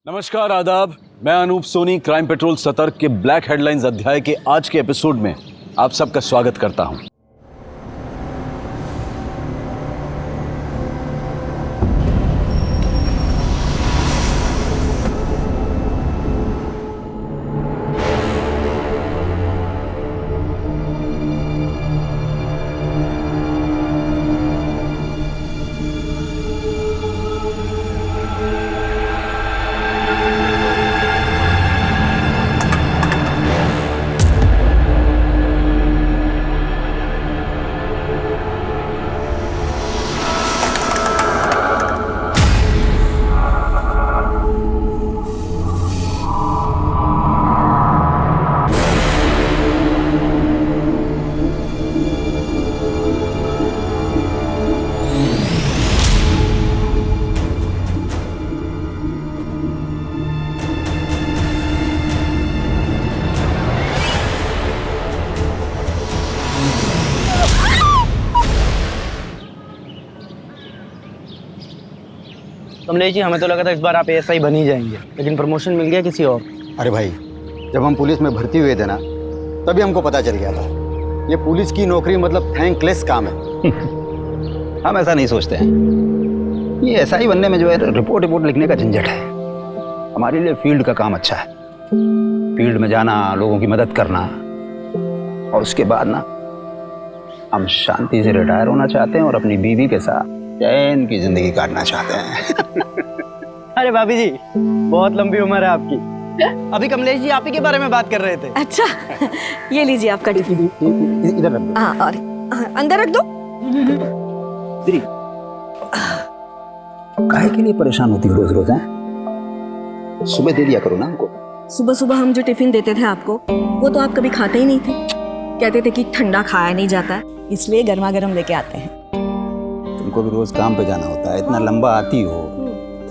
नमस्कार, आदाब। मैं अनूप सोनी क्राइम पेट्रोल सतर्क के ब्लैक हेडलाइंस अध्याय के आज के एपिसोड में आप सबका स्वागत करता हूं। कमलेश जी, हमें तो लगा था इस बार आप एएसआई बन ही जाएंगे, लेकिन प्रमोशन मिल गया किसी और। अरे भाई, जब हम पुलिस में भर्ती हुए थे ना, तभी हमको पता चल गया था ये पुलिस की नौकरी मतलब थैंकलेस काम है। हम ऐसा नहीं सोचते हैं। ये एएसआई बनने में जो है रिपोर्ट लिखने का झंझट है। हमारे लिए फील्ड का काम अच्छा है। फील्ड में जाना, लोगों की मदद करना, और उसके बाद ना हम शांति से रिटायर होना चाहते हैं और अपनी बीवी के साथ चैन की जिंदगी काटना चाहते हैं। अरे भाभी जी, बहुत लंबी उम्र है आपकी। अभी कमलेश जी आप ही के बारे में बात कर रहे थे। अच्छा, ये लीजिए आपका टिफिन। इधर रख दो। हाँ, और अंदर रख दो। काहे के लिए परेशान होती हो रोज रोज? हैं, सुबह दे दिया करो ना हमको। सुबह सुबह हम जो टिफिन देते थे आपको, वो तो आप कभी खाते ही नहीं थे। कहते थे कि ठंडा खाया नहीं जाता है, इसलिए गर्मा गर्म लेके आते हैं। तुमको भी रोज काम पे जाना होता है, इतना लंबा आती हो,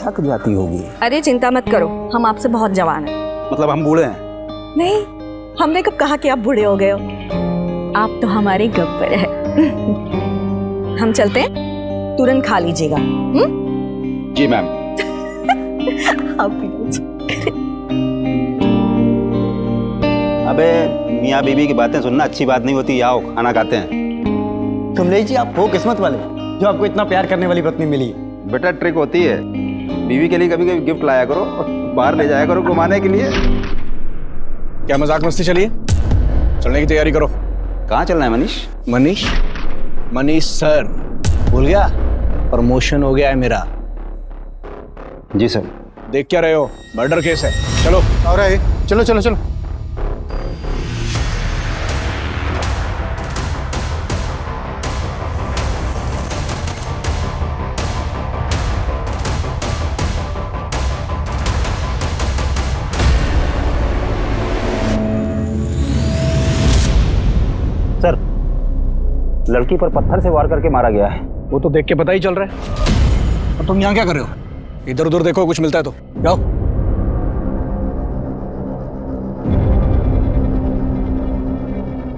थक जाती होगी। अरे चिंता मत करो, हम आपसे बहुत जवान हैं। मतलब हम बूढ़े हैं? नहीं, हमने कब कहा कि आप बूढ़े हो गए हो। आप तो हमारे गब्बर है। हम चलते हैं, तुरंत खा लीजिएगा। जी मैम। आप भी। अबे मियाँ बीवी की बातें सुनना अच्छी बात नहीं होती। आओ खाना खाते हैं। कमलेश जी, आप हो किस्मत वाले जो आपको इतना प्यार करने वाली पत्नी मिली। बेटा ट्रिक होती है, बीवी के लिए कभी कभी गिफ्ट लाया करो और बाहर ले जाया करो घुमाने के लिए। क्या मजाक मस्ती चलिए, चलने की तैयारी करो। कहाँ चलना है मनीष? मनीष सर, भूल गया? प्रमोशन हो गया है मेरा। जी सर। देख क्या रहे हो, मर्डर केस है। चलो। और चलो चलो चलो। सर, लड़की पर पत्थर से वार करके मारा गया है। वो तो देख के पता ही चल रहा है। और तुम यहाँ क्या कर रहे हो? इधर उधर देखो, कुछ मिलता है तो जाओ।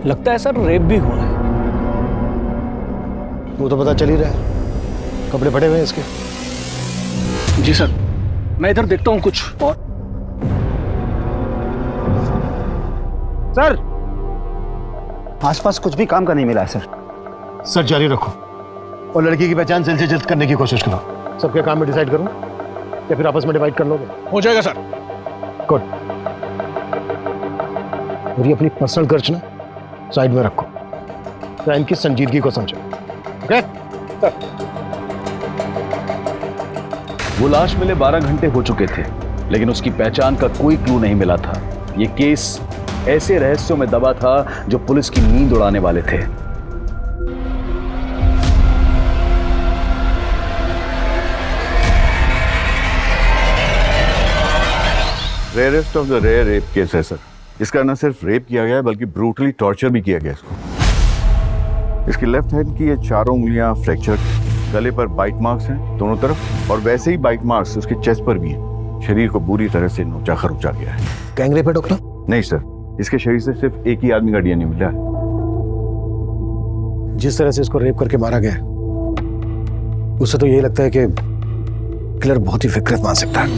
लगता है सर रेप भी हुआ है। वो तो पता चल ही रहा है, कपड़े फटे हुए हैं इसके। जी सर, मैं इधर देखता हूँ कुछ और। सर, आसपास कुछ भी काम का नहीं मिला है सर। सर जारी रखो और लड़की की पहचान जल्द से जल्द करने की कोशिश करो। सबके काम में डिसाइड करूं या फिर आपस में डिवाइड कर लोगे? हो जाएगा सर। गुड। और ये अपनी पर्सनल खर्च ना साइड में रखो, क्राइम की संजीदगी को समझो। ओके? वो लाश मिले 12 घंटे हो चुके थे, लेकिन उसकी पहचान का कोई क्लू नहीं मिला था। ये केस ऐसे रहस्यों में दबा था जो पुलिस की नींद उड़ाने वाले थे। Rarest of the rare rape case है सर। इसका न सिर्फ रेप किया गया है बल्कि ब्रूटली टॉर्चर भी किया गया इसको। इसकी लेफ्ट हैंड की ये चारों उंगलियां फ्रैक्चर, गले पर बाइट मार्क्स हैं दोनों तरफ, और वैसे ही बाइट मार्क्स उसके चेस्ट पर भी हैं। शरीर को बुरी तरह से नोचा खरोचा गया है। गैंग रेप है डॉक्टर? नहीं सर, इसके शरीर से सिर्फ एक ही आदमी का डीएनए मिला है। जिस तरह से इसको रेप करके मारा गया उससे तो यही लगता है कि किलर बहुत ही विकृत मान सकता है।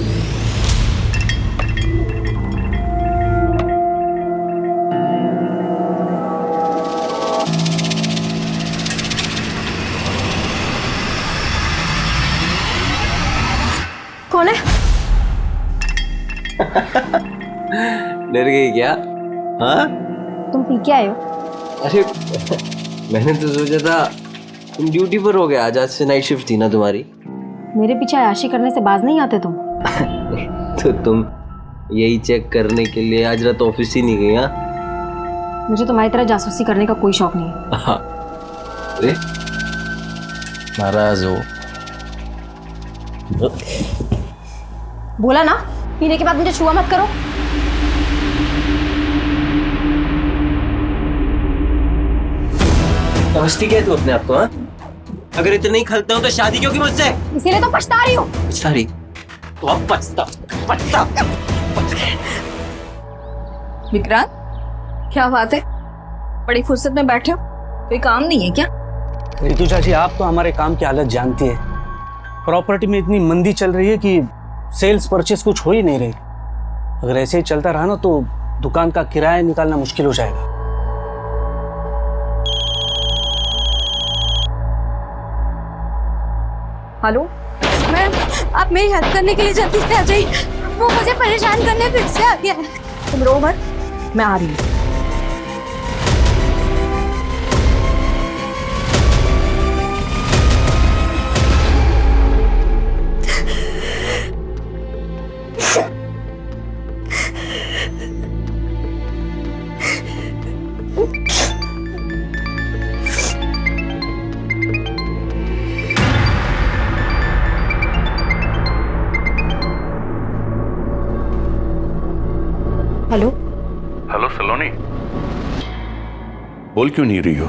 डर गई क्या? हाँ? तुम पी के आए हो? अरे मैंने तो सोचा था तुम ड्यूटी पर हो गया, आज से नाइट शिफ्ट थी ना तुम्हारी। मेरे पीछे आयाशी करने से बाज नहीं आते तुम। तो तुम यही चेक करने के लिए आज रात ऑफिस ही नहीं गई? हाँ, मुझे तुम्हारी तरह जासूसी करने का कोई शौक नहीं है। अरे नाराज हो? बोला ना, पीने के बाद मुझे छुआ मत करो। समझती क्या है तू अपने आप को? हाँ, अगर इतना ही खलता हूँ तो शादी क्यों की मुझसे? इसीलिए तो पछता रही हूँ। सारी तो अब पछता। विक्रांत, क्या बात है? बड़ी फुर्सत में बैठे हो, कोई काम नहीं है क्या? रितु चाची, आप तो हमारे काम की हालत जानती है। प्रॉपर्टी में इतनी मंदी चल रही है कि सेल्स परचेस कुछ हो ही नहीं रही। अगर ऐसे ही चलता रहा ना तो दुकान का किराया निकालना मुश्किल हो जाएगा। हेलो मैम, आप मेरी हेल्प करने के लिए जल्दी से आ जाइए। वो मुझे परेशान करने फिर से आ गया है। तुम रो मत, मैं आ रही हूँ। हेलो, हेलो सलोनी, बोल क्यों नहीं रही हो?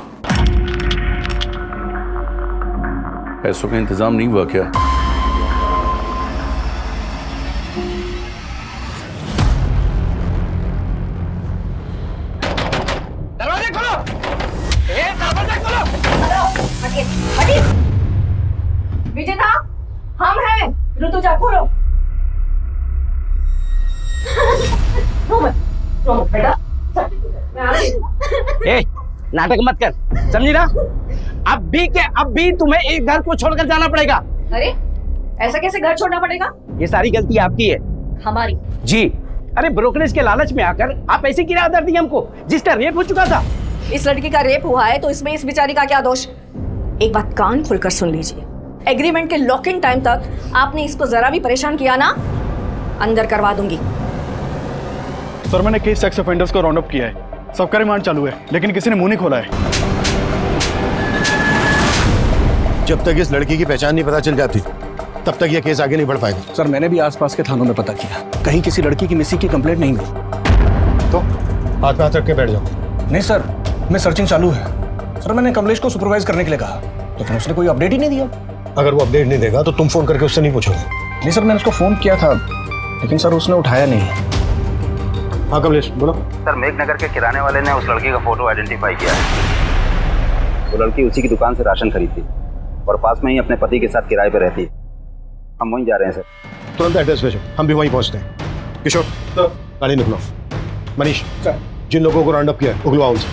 पैसों का इंतजाम नहीं हुआ क्या? दरवाजा खोलो! दरवाजा खोलो! विजेता, हम हैं। ऋतुजा, खोलो। रो मत बेटा। मैं आ रही हूँ। ए, नाटक मत कर, समझी ना? अब भी तुम्हें एक घर को छोड़कर जाना पड़ेगा। अरे ऐसा कैसे घर छोड़ना पड़ेगा? ये सारी गलती आपकी है। हमारी? जी। अरे ब्रोकरेज के लालच में आकर आप ऐसी किराया दर दी हमको, जिसका रेप हो चुका था। इस लड़की का रेप हुआ है तो इसमें इस बेचारी का क्या दोष? एक बात कान खोलकर सुन लीजिए, एग्रीमेंट के लॉकिंग टाइम तक आपने इसको जरा भी परेशान किया ना, अंदर करवा दूंगी। सर, मैंने केस सेक्स ऑफेंडर्स को राउंड अप किया है। सबका रिमांड चालू है, लेकिन किसी ने मुंह नहीं खोला है। जब तक इस लड़की की पहचान नहीं पता चल जाती तब तक ये केस आगे नहीं बढ़ पाएगा। सर, मैंने भी आसपास के थानों में पता किया, कहीं किसी लड़की की मिसिंग की कंप्लेंट नहीं हुई। तो हाथ पे हाथ रख के बैठ जाओ। नहीं सर, मैं सर्चिंग चालू है। सर, मैंने कमलेश को सुपरवाइज करने के लिए कहा, लेकिन उसने कोई अपडेट ही नहीं दिया। अगर वो अपडेट नहीं देगा तो तुम फोन करके उससे नहीं पूछोगे? नहीं सर, मैंने उसको फोन किया था, लेकिन सर उसने उठाया नहीं। हाँ कमलेश, बोलो। सर, मेघनगर के किराने वाले ने उस लड़की का फोटो आइडेंटिफाई किया है। वो लड़की उसी की दुकान से राशन खरीदती और पास में ही अपने पति के साथ किराए पर रहती है। हम वहीं जा रहे हैं सर। तुरंत एड्रेस भेजो, हम भी वहीं पहुंचते हैं। किशोर, गाड़ी निकलो। मनीष, जिन लोगों को राउंड अप किया है उगलवाओ उनसे।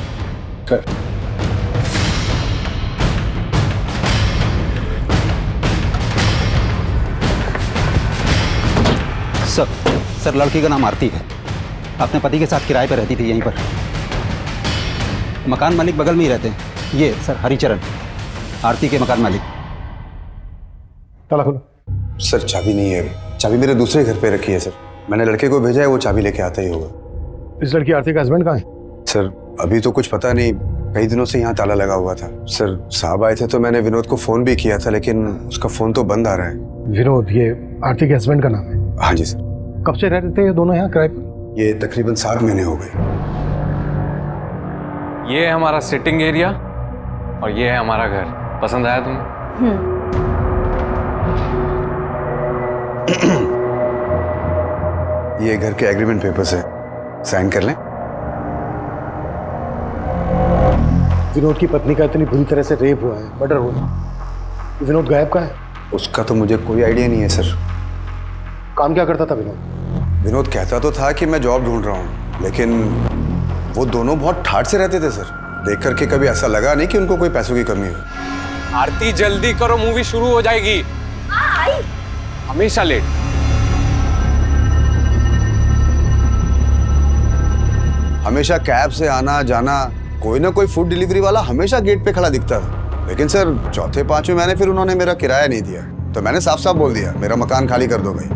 सर, लड़की का नाम आरती है। अपने पति के साथ किराए पर रहती थी यहीं पर। मकान मालिक बगल में ही रहते हैं। ये सर हरिचरण, आरती के मकान मालिक। ताला खोलो। सर, चाबी नहीं है। चाबी मेरे दूसरे घर पे रखी है सर। मैंने लड़के को भेजा है, वो चाबी लेके आता ही होगा। इस लड़की आरती का हस्बैंड कहाँ है? सर, अभी तो कुछ पता नहीं। कई दिनों से यहाँ ताला लगा हुआ था। सर, साहब आए थे तो मैंने विनोद को फोन भी किया था, लेकिन उसका फोन तो बंद आ रहा है। विनोद, ये आरती के हस्बैंड का नाम है? हाँ जी सर। कब से रह रहे थे ये दोनों यहाँ किराए पर? ये तकरीबन 7 महीने हो गए। ये है हमारा सिटिंग एरिया और ये है हमारा घर। पसंद आया तुम्हें? ये घर के एग्रीमेंट पेपर्स है, साइन कर लें। विनोद की पत्नी का इतनी बुरी तरह से रेप हुआ है, मर्डर हुआ है। विनोद गायब कहाँ है? उसका तो मुझे कोई आइडिया नहीं है सर। काम क्या करता था विनोद? विनोद कहता तो था कि मैं जॉब ढूंढ रहा हूँ, लेकिन वो दोनों बहुत ठाठ से रहते थे सर। देख करके कभी ऐसा लगा नहीं कि उनको कोई पैसों की कमी हो। आरती जल्दी करो, मूवी शुरू हो जाएगी। हमेशा लेट। हमेशा कैब से आना जाना, कोई ना कोई फूड डिलीवरी वाला हमेशा गेट पे खड़ा दिखता था। लेकिन सर चौथे पांचवें महीने फिर उन्होंने मेरा किराया नहीं दिया, तो मैंने साफ साफ बोल दिया मेरा मकान खाली कर दो भाई।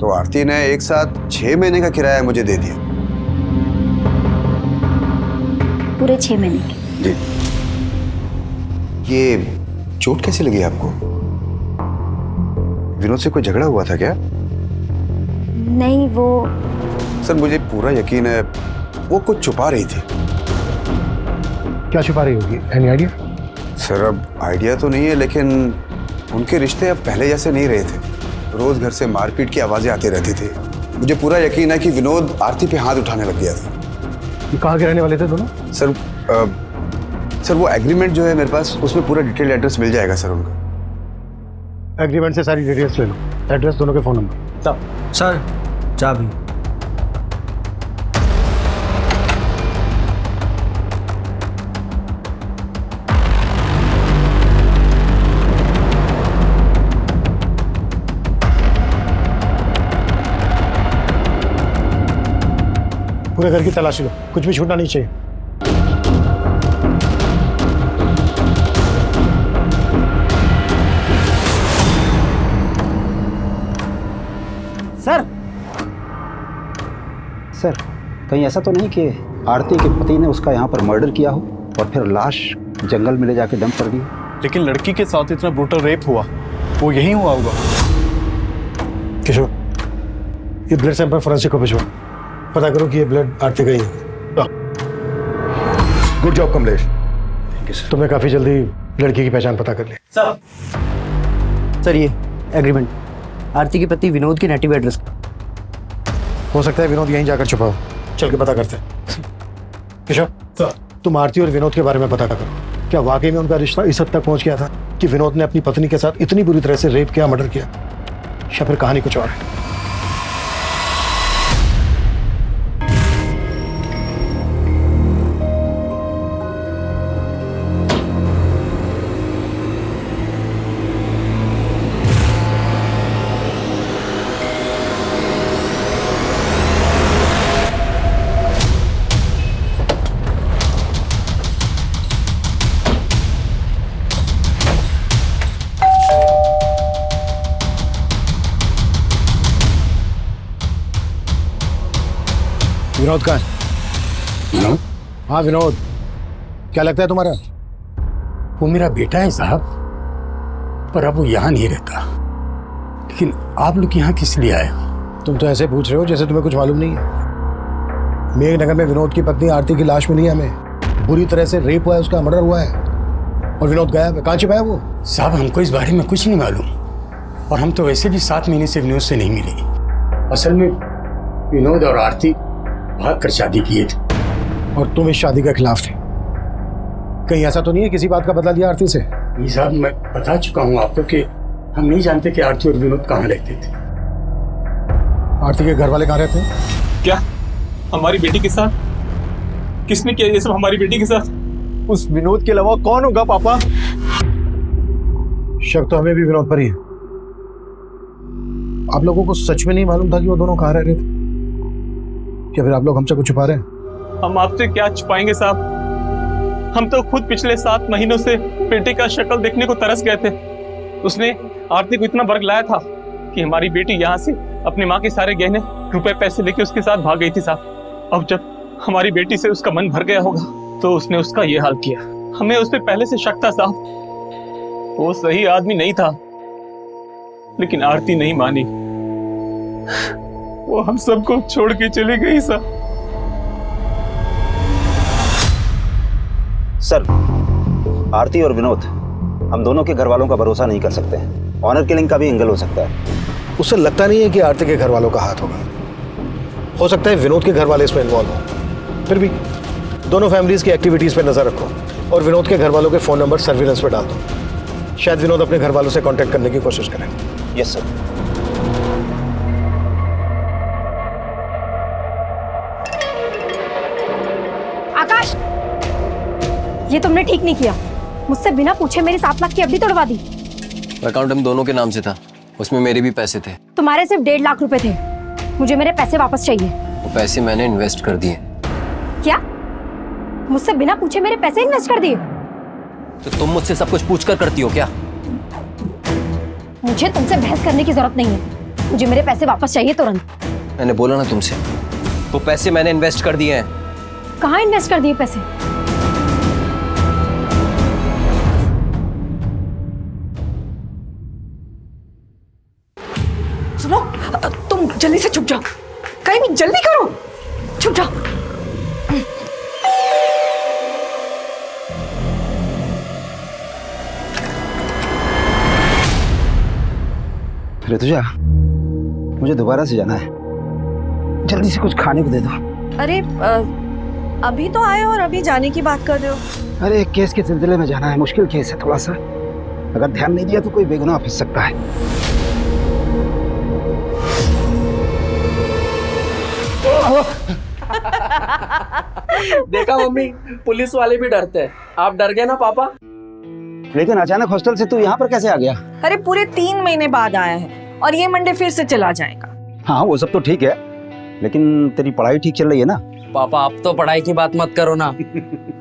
तो आरती ने एक साथ 6 महीने का किराया मुझे दे दिया। पूरे 6 महीने के। जी। ये चोट कैसे लगी आपको? विनोद से कोई झगड़ा हुआ था क्या? नहीं, वो सर मुझे पूरा यकीन है वो कुछ छुपा रही थी। क्या छुपा रही होगी? Any idea? सर अब आइडिया तो नहीं है, लेकिन उनके रिश्ते अब पहले जैसे नहीं रहे थे। रोज घर से मारपीट की आवाजें आती रहती थी। मुझे पूरा यकीन है कि विनोद आरती पे हाथ उठाने लग गया था। ये कहाँ के रहने वाले थे दोनों? सर वो एग्रीमेंट जो है मेरे पास, उसमें पूरा डिटेल एड्रेस मिल जाएगा सर उनका। एग्रीमेंट से सारी डिटेल्स ले लो, एड्रेस, दोनों के फोन नंबर। सर चाबी। पूरे घर की तलाशी लो, कुछ भी छूटना नहीं चाहिए। सर कहीं ऐसा तो नहीं कि आरती के पति ने उसका यहाँ पर मर्डर किया हो और फिर लाश जंगल में ले जाके डंप कर दी? लेकिन लड़की के साथ इतना ब्रूटल रेप हुआ, वो यही हुआ होगा। किशोर, ये ब्लड सैंपल फोरेंसिक को भिजवा, पता करो कि ये ब्लड आरती का ही है। गुड जॉब कमलेश, तुमने काफी जल्दी लड़की की पहचान पता कर ली। सर ये एग्रीमेंट आरती के पति विनोद के नेटिव एड्रेस। हो सकता है विनोद यहीं जाकर छुपा हो, चल के पता करते हैं। किशोर, तुम आरती और विनोद के बारे में पता करो, क्या वाकई में उनका रिश्ता इस हद तक पहुंच गया था कि विनोद ने अपनी पत्नी के साथ इतनी बुरी तरह से रेप किया, मर्डर किया, या फिर कहानी कुछ और है? विनोद कहाँ है? हाँ विनोद, क्या लगता है तुम्हारा? वो मेरा बेटा है साहब, पर अब वो यहाँ नहीं रहता। लेकिन आप लोग यहाँ किस लिए आए हो? तुम तो ऐसे पूछ रहे हो जैसे तुम्हें कुछ मालूम नहीं है। मेघनगर में विनोद की पत्नी आरती की लाश मिली है हमें, बुरी तरह से रेप हुआ है, उसका मर्डर हुआ है, और विनोद गायब है। कहाँ छिपा है वो? साहब हमको इस बारे में कुछ नहीं मालूम, और हम तो वैसे भी 7 महीने से विनोद से नहीं मिले। असल में विनोद और आरती भाग कर शादी किए थे, और तुम इस शादी के खिलाफ थे। कहीं ऐसा तो नहीं है किसी बात का बदला लिया आरती से? नहीं साहब, मैं बता चुका हूँ आपको कि हम नहीं जानते कि आरती और विनोद कहाँ रहते थे। आरती के घर वाले कहाँ रहते हैं? क्या हमारी बेटी के साथ? किसने किया ये सब हमारी बेटी के साथ? उस विनोद के अलावा कौन होगा पापा? शक तो हमें भी विनोद पर ही है। आप लोगों को सच में नहीं मालूम था कि वो दोनों कहाँ रह रहे थे? क्या फिर आप लोग हमसे कुछ छुपा रहे हैं? हम आपसे क्या छुपाएंगे साहब, हम तो खुद पिछले 7 महीनों से बेटे का शक्ल देखने को तरस गए थे। उसने आरती को इतना बर्ग लाया था कि हमारी बेटी यहाँ से अपनी माँ के सारे गहने, रुपए, पैसे लेके उसके साथ भाग गई थी साहब। अब जब हमारी बेटी से उसका मन भर गया होगा तो उसने उसका ये हाल किया। हमें उस पर पहले से शक था साहब, वो सही आदमी नहीं था, लेकिन आरती नहीं मानी, वो हम सबको छोड़ के चली गई साहब। सर, आरती और विनोद, हम दोनों के घर वालों का भरोसा नहीं कर सकते। ऑनर किलिंग का भी एंगल हो सकता है। उससे लगता नहीं है कि आरती के घर वालों का हाथ होगा। हो सकता है विनोद के घर वाले इसमें इन्वॉल्व हो। फिर भी दोनों फैमिलीज की एक्टिविटीज पे नजर रखो और विनोद के घर वालों के फोन नंबर सर्विलेंस पे डाल दो। शायद विनोद अपने घर वालों से कांटेक्ट करने की कोशिश करें। Yes sir. आकाश, ये तुमने ठीक नहीं किया। मुझसे बिना पूछे मेरी 7 लाख की एफडी तोड़वा दी। अकाउंट हम दोनों के नाम से था, उसमें मेरे भी पैसे थे। तुम्हारे सिर्फ 1.5 लाख रुपए थे। मुझे मेरे पैसे वापस चाहिए। वो पैसे मैंने इन्वेस्ट कर दिए। क्या? मुझसे बिना पूछे मेरे पैसे इन्वेस्ट कर दिए। तो तुम मुझसे सब कुछ पूछ कर करती हो क्या? मुझे तुमसे बहस करने की जरूरत नहीं है, मुझे मेरे पैसे वापस चाहिए तुरंत। मैंने बोला ना तुमसे, वो पैसे मैंने इन्वेस्ट कर दिए हैं। कहाँ इन्वेस्ट कर दिए पैसे? सुनो, तुम जल्दी से छुप जाओ, कहीं भी जल्दी करो, छुप जाओ। ऋतुजा, मुझे दोबारा से जाना है, जल्दी से कुछ खाने को दे दो। अरे अभी तो आए और अभी जाने की बात कर रहे हो? अरे एक केस के सिलसिले में जाना है, मुश्किल केस है थोड़ा सा, अगर ध्यान नहीं दिया तो कोई बेगुनाह फंस सकता है। देखा मम्मी, पुलिस वाले भी डरते हैं। आप डर गए ना पापा? लेकिन अचानक हॉस्टल से तू यहाँ पर कैसे आ गया? अरे पूरे 3 महीने बाद आया है और ये मंडे फिर से चला जाएगा। हाँ वो सब तो ठीक है, लेकिन तेरी पढ़ाई ठीक चल रही है ना? पापा आप तो पढ़ाई की बात मत करो ना,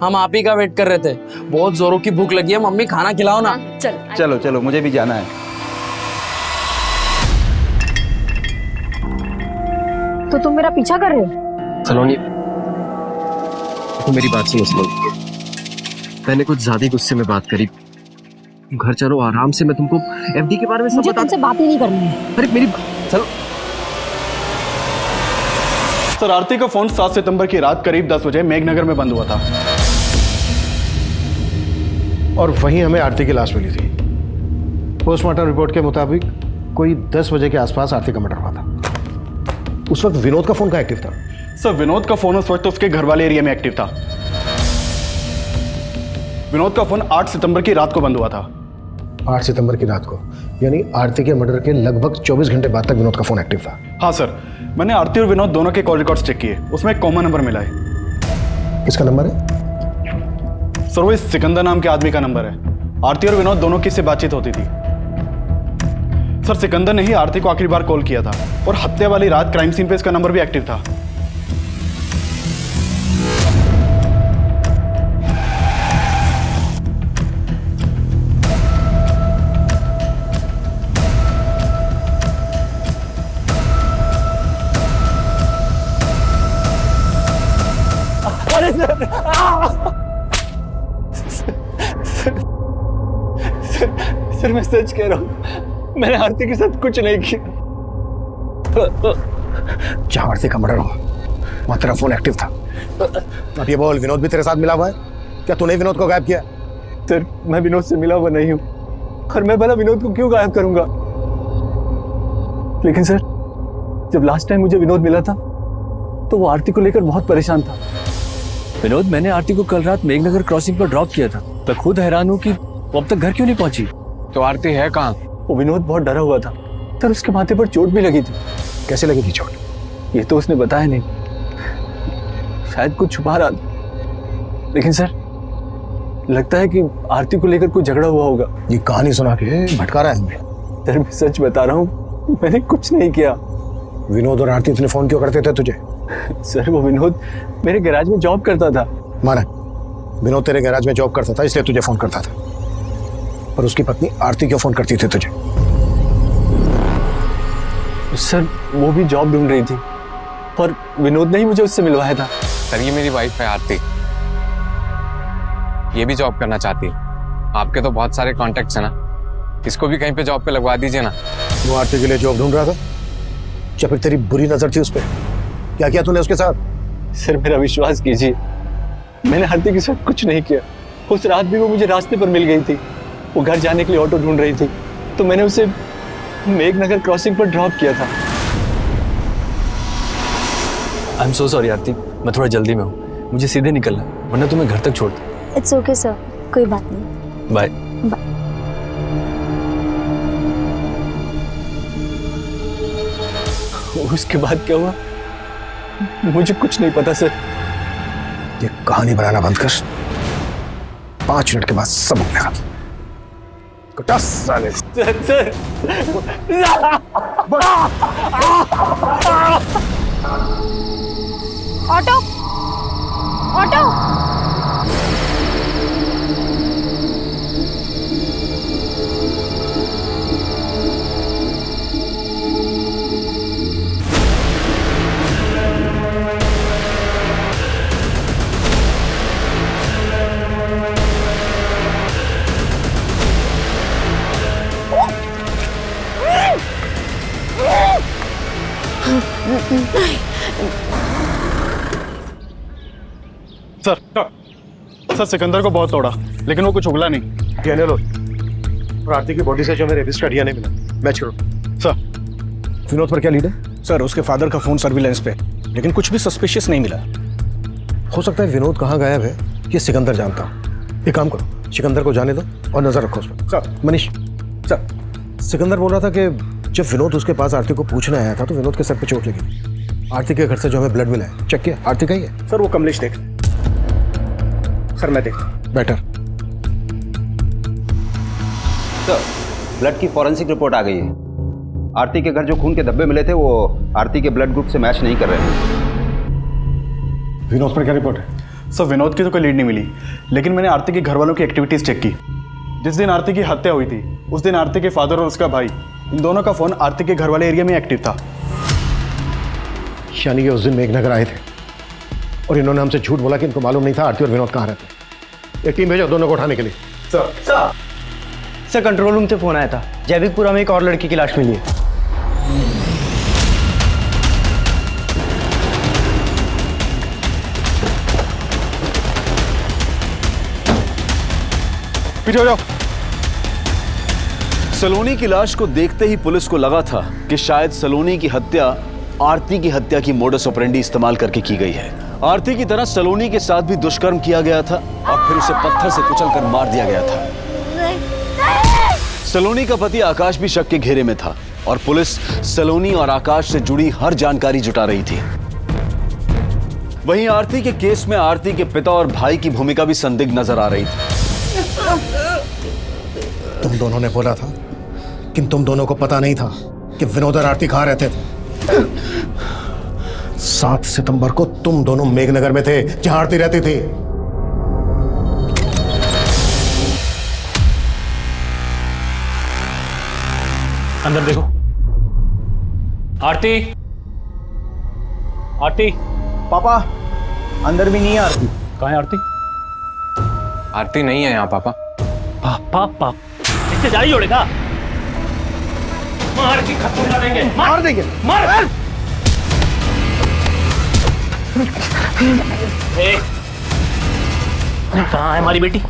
हम आप ही का वेट कर रहे थे। बहुत जोरों की भूख लगी है, मम्मी खाना खिलाओ ना। चलो चलो, मुझे भी जाना है। तो तुम मेरा पीछा कर रहे हो? सलोनी, तो मेरी बात सुनो सलोनी, मैंने कुछ ज्यादा ही गुस्से में बात करी। घर चलो आराम से, मैं तुमको एफडी के बारे में सब बता। तुमसे बात ही नहीं करनी है। अरे मेरी चलो। सर, आरती का फोन 7 सितंबर की रात करीब 10 बजे मेघनगर में बंद हुआ था और वहीं हमें आरती की लाश मिली थी। पोस्टमार्टम रिपोर्ट के मुताबिक कोई 10 बजे के आसपास आरती का मर्डर हुआ था। उस वक्त विनोद का फोन कहाँ एक्टिव था? सर, विनोद का फोन उस वक्त उसके घर वाले एरिया में एक्टिव था। विनोद का फोन 8 सितंबर की रात को बंद हुआ था। 8 सितंबर की रात को, यानी आरती के मर्डर के लगभग 24 घंटे बाद तक विनोद का फोन एक्टिव था। हाँ सर, मैंने आरती और विनोद दोनों के कॉल रिकॉर्ड्स चेक किए, उसमें एक कॉमन नंबर मिला है। किसका नंबर है? सर, वो इस सिकंदर नाम के आदमी का नंबर है। आरती और विनोद दोनों की से बातचीत होती थी। सर, सिकंदर ने ही आरती को आखिरी बार कॉल किया था और हत्या वाली रात क्राइम सीन पे इसका नंबर भी एक्टिव था। सर मैं सच कह रहा हूँ, मैंने आरती के साथ कुछ नहीं किया। जहां आरती का मर्डर हुआ वहां तेरा फोन एक्टिव था। अब ये बोल, विनोद भी तेरे साथ मिला हुआ है? क्या तूने विनोद को गायब किया? सर, मैं विनोद से मिला हुआ नहीं हूँ और मैं भला विनोद को क्यों गायब करूंगा? लेकिन सर, जब लास्ट टाइम मुझे विनोद मिला था तो वो आरती को लेकर बहुत परेशान था। विनोद, मैंने आरती को कल रात मेघनगर क्रॉसिंग पर ड्रॉप किया था। मैं खुद हैरान हूँ कि वो अब तक घर क्यों नहीं पहुंची। तो आरती है कहाँ? वो विनोद बहुत डरा हुआ था सर, उसके माथे पर चोट भी लगी थी। कैसे लगी थी चोट? ये तो उसने बताया नहीं, शायद कुछ छुपा रहा था। लेकिन सर, लगता है कि आरती को लेकर कोई झगड़ा हुआ होगा। ये कहानी सुना के भटका रहा है हमें। सर मैं सच बता रहा हूँ, मैंने कुछ नहीं किया। विनोद और आरती इतने फोन क्यों करते थे तुझे? सर, वो विनोद मेरे गैराज में जॉब करता था। माना, विनोद तेरे गैराज में जॉब करता था इसलिए तुझे फोन करता था, पर उसकी पत्नी आरती क्यों फोन करती थी तुझे? सर, वो भी जॉब ढूंढ रही थी पर विनोद ने ही मुझे उससे मिलवाया था। सर, ये मेरी वाइफ है आरती, ये भी जॉब करना चाहती है। आपके तो बहुत सारे कॉन्टेक्ट्स हैं ना, इसको भी कहीं पे जॉब पे लगवा दीजिए ना। वो आरती के लिए जॉब ढूंढ रहा था या फिर तेरी बुरी नजर थी उस पर? क्या किया तूने उसके साथ? सर मेरा विश्वास कीजिए, मैंने आरती के साथ कुछ नहीं किया। उस रात भी वो मुझे रास्ते पर मिल गई थी। वो घर जाने के लिए ऑटो ढूंढ रही थी तो मैंने उसे मेघनगर क्रॉसिंग पर ड्रॉप किया था। आई एम सो सॉरी आरती, मैं थोड़ा जल्दी में हूँ, मुझे सीधे निकलना है, वरना तुम्हें घर तक छोड़ दूँ। इट्स ओके सर, कोई बात नहीं। बाय। उसके बाद क्या हुआ मुझे कुछ नहीं पता सर। ये कहानी बनाना बंद कर, 5 मिनट के बाद सब होगा। साले sir auto auto sir Sikandar को बहुत तोड़ा लेकिन वो कुछ उगला नहीं। डीएनए लो। और आरती की बॉडी से जो मेरे रेपिस्ट का डीएनए मिला, मैच करो। सर विनोद पर क्या लीड है? सर उसके फादर का फोन सर्विलेंस पे, लेकिन कुछ भी सस्पिशियस नहीं मिला। हो सकता है विनोद कहाँ गायब है ये सिकंदर जानता हो। एक काम करो, सिकंदर को जाने दो और नजर रखो उस पर। सर। मनीष सर, सिकंदर बोल रहा था कि जब विनोद उसके पास आरती को पूछने आया था तो विनोद के सर पे चोट लगी थी। आरती के घर से जो हमें ब्लड मिला है चेक किया, आरती का ही है। सर वो कमलेश देख। सर मैं देख। बेटर। सर ब्लड की फॉरेंसिक रिपोर्ट आ गई है। आरती के घर जो खून के धब्बे मिले थे वो आरती के ब्लड ग्रुप से मैच नहीं कर रहे थे। विनोद पर क्या रिपोर्ट है? सर विनोद की तो कोई लीड नहीं मिली, लेकिन मैंने आरती के घर वालों की एक्टिविटीज चेक की। जिस दिन आरती की हत्या हुई थी उस दिन आरती के फादर और उसका भाई, इन दोनों का फोन आरती के घर वाले एरिया में एक्टिव था। यानी कि उस दिन मेघनगर आए थे और इन्होंने हमसे झूठ बोला कि इनको मालूम नहीं था आरती और विनोद कहाँ रहते। एक टीम भेजो दोनों को उठाने के लिए। सर कंट्रोल रूम से फोन आया था, जैविकपुरा में एक और लड़की की लाश मिली है। पीछे हो जाओ। सलोनी की लाश को देखते ही पुलिस को लगा था कि शायद सलोनी की हत्या आरती की हत्या की मोडस ऑपरेंडी इस्तेमाल करके की गई है। आरती की तरह सलोनी के साथ भी दुष्कर्म किया गया था और फिर उसे पत्थर से कुचलकर मार दिया गया था। सलोनी का पति आकाश भी शक के घेरे में था और पुलिस सलोनी और आकाश से जुड़ी हर जानकारी जुटा रही थी। वहीं आरती के केस में आरती के पिता और भाई की भूमिका भी संदिग्ध नजर आ रही थी। तुम दोनों ने बोला था कि तुम दोनों को पता नहीं था कि विनोद और आरती कहाँ रहते थे। 7 सितंबर को तुम दोनों मेघनगर में थे जहां आरती रहती थी। अंदर देखो। आरती, आरती। पापा अंदर भी नहीं है आरती। कहाँ है आरती? आरती नहीं है यहाँ पापा। पापा इससे जारी जोड़ेगा? मार के खत्म कर देंगे। मार देंगे। मार। कहाँ है हमारी बेटी?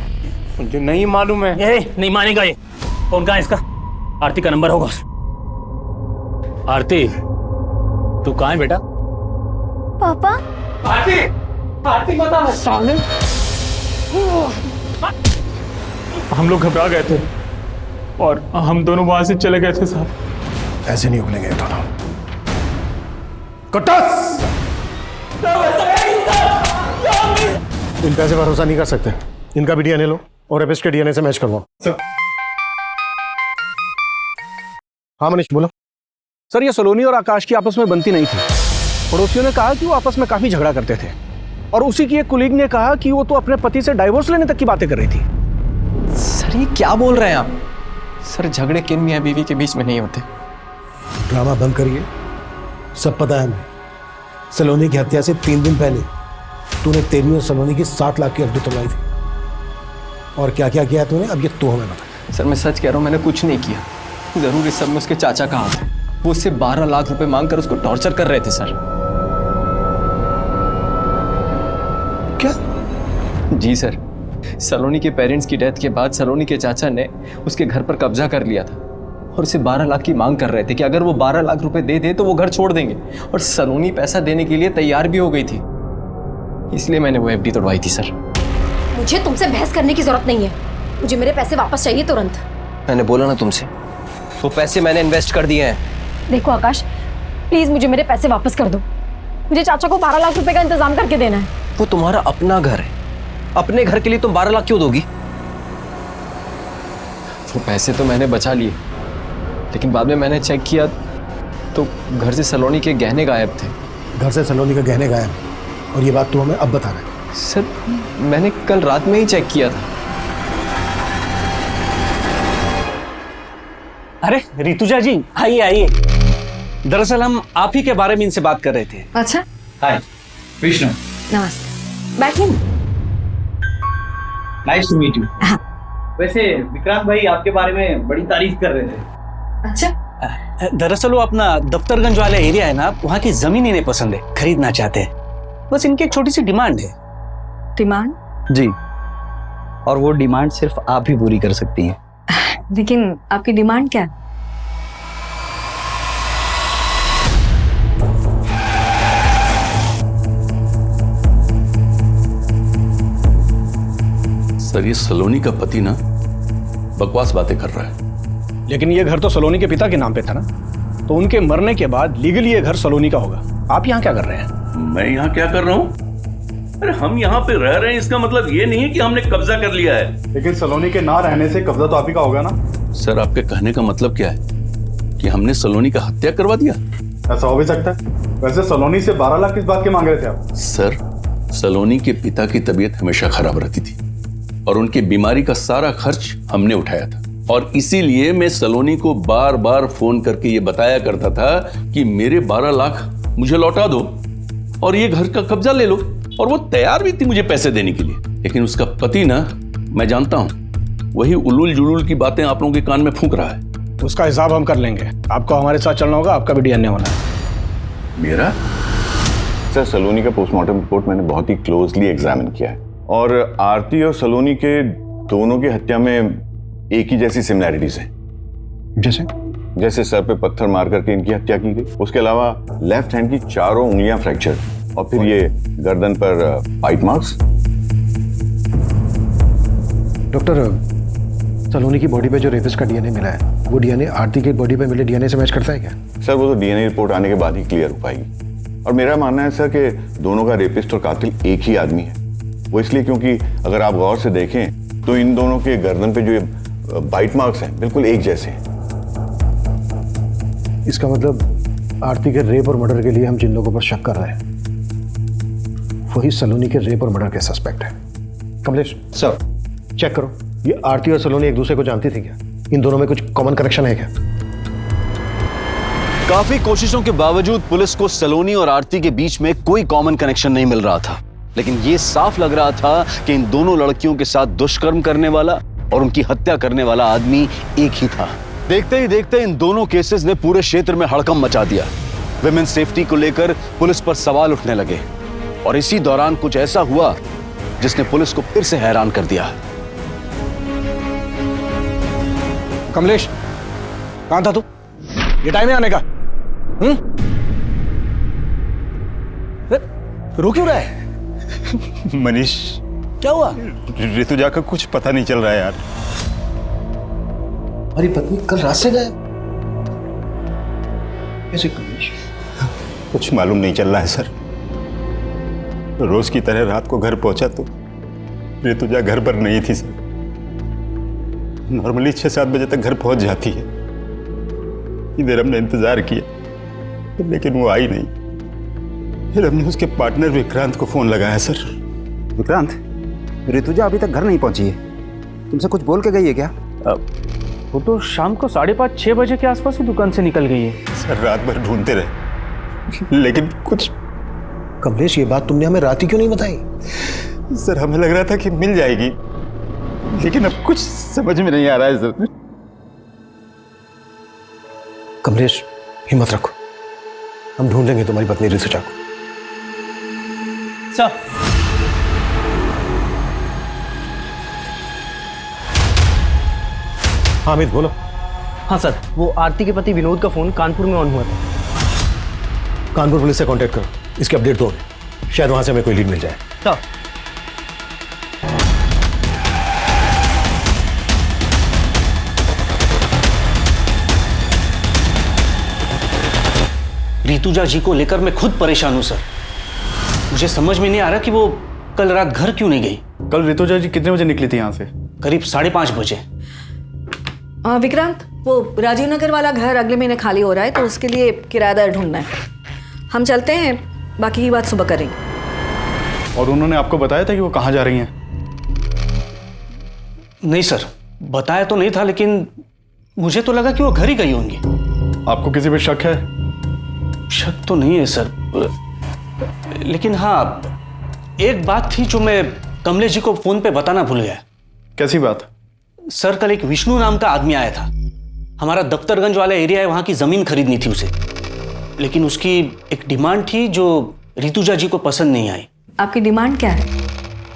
मुझे नहीं मालूम है। ये नहीं मानेगा ये। फोन कहाँ है इसका? आरती का नंबर होगा। आरती तू कहाँ है बेटा? पापा। आरती, आरती बता। साले हम लोग घबरा गए थे और हम दोनों वहां से चले गए थे साहब। ऐसे नहीं उगलेंगे दोनों। कटस! इन पैसे भरोसा नहीं कर सकते। इनका भी डीएनए लो और रेपिस्ट के डीएनए से मैच करवाओ। हाँ मनीष बोलो। सर ये सलोनी और आकाश की आपस में बनती नहीं थी। पड़ोसियों ने कहा कि वो आपस में काफी झगड़ा करते थे और उसी की एक कुलीग ने कहा कि वो तो अपने पति से डाइवोर्स लेने तक की बातें कर रही थी। सर ये क्या बोल रहे हैं आप? सर झगड़े किन मियां बीवी के बीच में नहीं होते। ड्रामा बंद करिए। सब पता है हमें। सलोनी की हत्या से 3 दिन पहले तूने तेरी और सलोनी की 7 लाख की एफडी तोड़वाई थी। और क्या क्या किया तूने अब ये तो हमें बता। सर मैं सच कह रहा हूँ, मैंने कुछ नहीं किया। जरूर इस सब में उसके चाचा का हाथ है। वो उससे 12 लाख रुपए मांगकर उसको टॉर्चर कर रहे थे सर। क्या? जी सर। सलोनी के पेरेंट्स की डेथ के बाद सलोनी के चाचा ने उसके घर पर कब्जा कर लिया था और उसे 12 लाख की मांग कर रहे थे कि अगर वो 12 लाख रुपए दे दे तो वो घर छोड़ देंगे। और सलोनी पैसा देने के लिए तैयार भी हो गई थी, इसलिए मैंने वो एफडी तोड़वाई थी सर। मुझे तुमसे बहस करने की जरूरत नहीं है। मुझे मेरे पैसे वापस चाहिए तुरंत। मैंने बोला ना तुमसे, वो पैसे मैंने इन्वेस्ट कर दिए हैं। देखो आकाश, प्लीज मुझे मेरे पैसे वापस कर दो। मुझे चाचा को 12 लाख रुपए का इंतजाम करके देना है। वो तुम्हारा अपना घर है, अपने घर के लिए तुम 12 लाख क्यों दोगी? वो पैसे तो मैंने बचा लिए, लेकिन बाद में मैंने चेक किया तो घर से सलोनी के गहने गायब थे। घर से सलोनी के गहने गायब और ये बात तू हमें अब बता रहा है? सर मैंने कल रात में ही चेक किया था। अरे ऋतुजा जी आइए आइए। दरअसल हम आप ही के बारे में इनसे बात कर रहे थे। अच्छा हाय विष्णु। नमस्ते, बैठिए। Nice to meet you. वैसे विक्रांत भाई आपके बारे में बड़ी तारीफ कर रहे थे। अच्छा दरअसल वो अपना दफ्तरगंज वाला एरिया है ना, वहाँ की जमीन इन्हें पसंद है, खरीदना चाहते हैं। बस इनकी एक छोटी सी डिमांड है। डिमांड? जी, और वो डिमांड सिर्फ आप ही पूरी कर सकती हैं। लेकिन आपकी डिमांड क्या है? सर, ये सलोनी का पति ना बकवास बातें कर रहा है। लेकिन ये घर तो सलोनी के पिता के नाम पे था ना, तो उनके मरने के बाद लीगली ये घर सलोनी का होगा। आप यहाँ क्या कर रहे हैं? मैं यहाँ क्या कर रहा हूँ? अरे हम यहाँ पे रह रहे हैं, इसका मतलब ये नहीं है कि हमने कब्जा कर लिया है। लेकिन सलोनी के ना रहने से कब्जा तो आप ही का होगा ना। सर, आपके कहने का मतलब क्या है कि हमने सलोनी का हत्या करवा दिया? ऐसा हो भी सकता है। वैसे सलोनी से 12 लाख किस बात के मांग रहे थे आप? सर, सलोनी के पिता की तबीयत हमेशा खराब रहती थी और उनकी बीमारी का सारा खर्च हमने उठाया था, और इसीलिए मैं सलोनी को बार बार फोन करके ये बताया करता था कि मेरे 12 लाख मुझे लौटा दो और ये घर का कब्जा ले लो, और वो तैयार भी थी मुझे पैसे देने के लिए। लेकिन उसका पति ना, मैं जानता हूं, वही उलूल जुलूल की बातें आप लोगों के कान में फूंक रहा है। उसका हिसाब हम कर लेंगे। आपको हमारे साथ चलना होगा, आपका भी डीएनए होना है। मेरा? सर, सलोनी का पोस्टमार्टम रिपोर्ट मैंने बहुत ही क्लोजली एग्जामिन किया है, और आरती और सलोनी के दोनों की हत्या में एक ही जैसी सिमिलैरिटीज हैं। जैसे सर पे पत्थर मार करके इनकी हत्या की गई, उसके अलावा लेफ्ट हैंड की चारों उंगलियां फ्रैक्चर, और फिर ये गर्दन पर बाइट मार्क्स। डॉक्टर, सलोनी की बॉडी पे जो रेपिस्ट का डीएनए मिला है, वो डीएनए आरती की बॉडी पे मिले डीएनए से मैच करता है क्या? सर, वो तो डीएनए रिपोर्ट आने के बाद ही क्लियर हो पाएगी। और मेरा मानना है सर कि दोनों का रेपिस्ट और कातिल एक ही आदमी है। वो इसलिए क्योंकि अगर आप गौर से देखें तो इन दोनों के गर्दन पे जो ये बाइट मार्क्स हैं बिल्कुल एक जैसे हैं। इसका मतलब आरती के रेप और मर्डर के लिए हम जिन लोगों पर शक कर रहे हैं वही सलोनी के रेप और मर्डर के सस्पेक्ट है। कमलेश सर, चेक करो, ये आरती और सलोनी एक दूसरे को जानती थी क्या? इन दोनों में कुछ कॉमन कनेक्शन है क्या? काफी कोशिशों के बावजूद पुलिस को सलोनी और आरती के बीच में कोई कॉमन कनेक्शन नहीं मिल रहा था, लेकिन यह साफ लग रहा था कि इन दोनों लड़कियों के साथ दुष्कर्म करने वाला और उनकी हत्या करने वाला आदमी एक ही था। देखते ही देखते इन दोनों केसेस ने पूरे क्षेत्र में हड़कंप मचा दिया। विमेन सेफ्टी को लेकर पुलिस पर सवाल उठने लगे, और इसी दौरान कुछ ऐसा हुआ जिसने पुलिस को फिर से हैरान कर दिया। कमलेश, कहां था तू? ये टाइम है आने का? रो क्यों रहा है? मनीष, क्या हुआ? ऋतुजा का कुछ पता नहीं चल रहा है यार। हमारी पत्नी कल रात से गायब कैसे? कमलेश, कुछ मालूम नहीं चल रहा है सर। रोज की तरह रात को घर पहुंचा तो ऋतुजा घर पर नहीं थी सर। नॉर्मली 6-7 बजे तक घर पहुंच जाती है। इधर हमने इंतजार किया लेकिन वो आई नहीं। फिर हमने उसके पार्टनर विक्रांत को फोन लगाया सर। विक्रांत, ऋतुजा अभी तक घर नहीं पहुंची है, तुमसे कुछ बोल के गई है क्या? वो तो शाम को 5:30-6 बजे के आसपास ही दुकान से निकल गई है। सर, रात भर ढूंढते रहे लेकिन कुछ। कमलेश, ये बात तुमने हमें रात ही क्यों नहीं बताई? सर, हमें लग रहा था कि मिल जाएगी, लेकिन अब कुछ समझ में नहीं आ रहा है सर। कमलेश, हिम्मत रखो, हम ढूंढ लेंगे तुम्हारी पत्नी ऋतुजा को। सर, हामिद बोलो। हाँ सर, वो आरती के पति विनोद का फोन कानपुर में ऑन हुआ था। कानपुर पुलिस से कांटेक्ट करो, इसकी अपडेट दो, शायद वहां से हमें कोई लीड मिल जाए। सर, ऋतुजा जी को लेकर मैं खुद परेशान हूं सर। मुझे समझ में नहीं आ रहा कि वो कल रात घर क्यों नहीं गई। कल ऋतुजा जी कितने बजे निकली थी यहाँ से? करीब 5:30 बजे। विक्रांत, वो राजीव नगर वाला घर अगले महीने खाली हो रहा है, तो उसके लिए किराएदार ढूंढना है। हम चलते हैं, बाकी की बात सुबह करेंगे। और उन्होंने आपको बताया था कि वो कहाँ जा रही हैं? नहीं सर, बताया तो नहीं था, लेकिन मुझे तो लगा कि वो घर ही गई होंगी। आपको किसी पे शक है? शक तो नहीं है सर, लेकिन हाँ, एक बात थी जो मैं कमलेश जी को फोन पे बताना भूल गया। कैसी बात? सर, कल एक विष्णु नाम का आदमी आया था हमारा दफ्तरगंज वाला एरिया है, वहाँ की ज़मीन खरीदनी थी उसे, लेकिन उसकी एक डिमांड थी जो रितुजा जी को पसंद नहीं आई। आपकी डिमांड क्या है?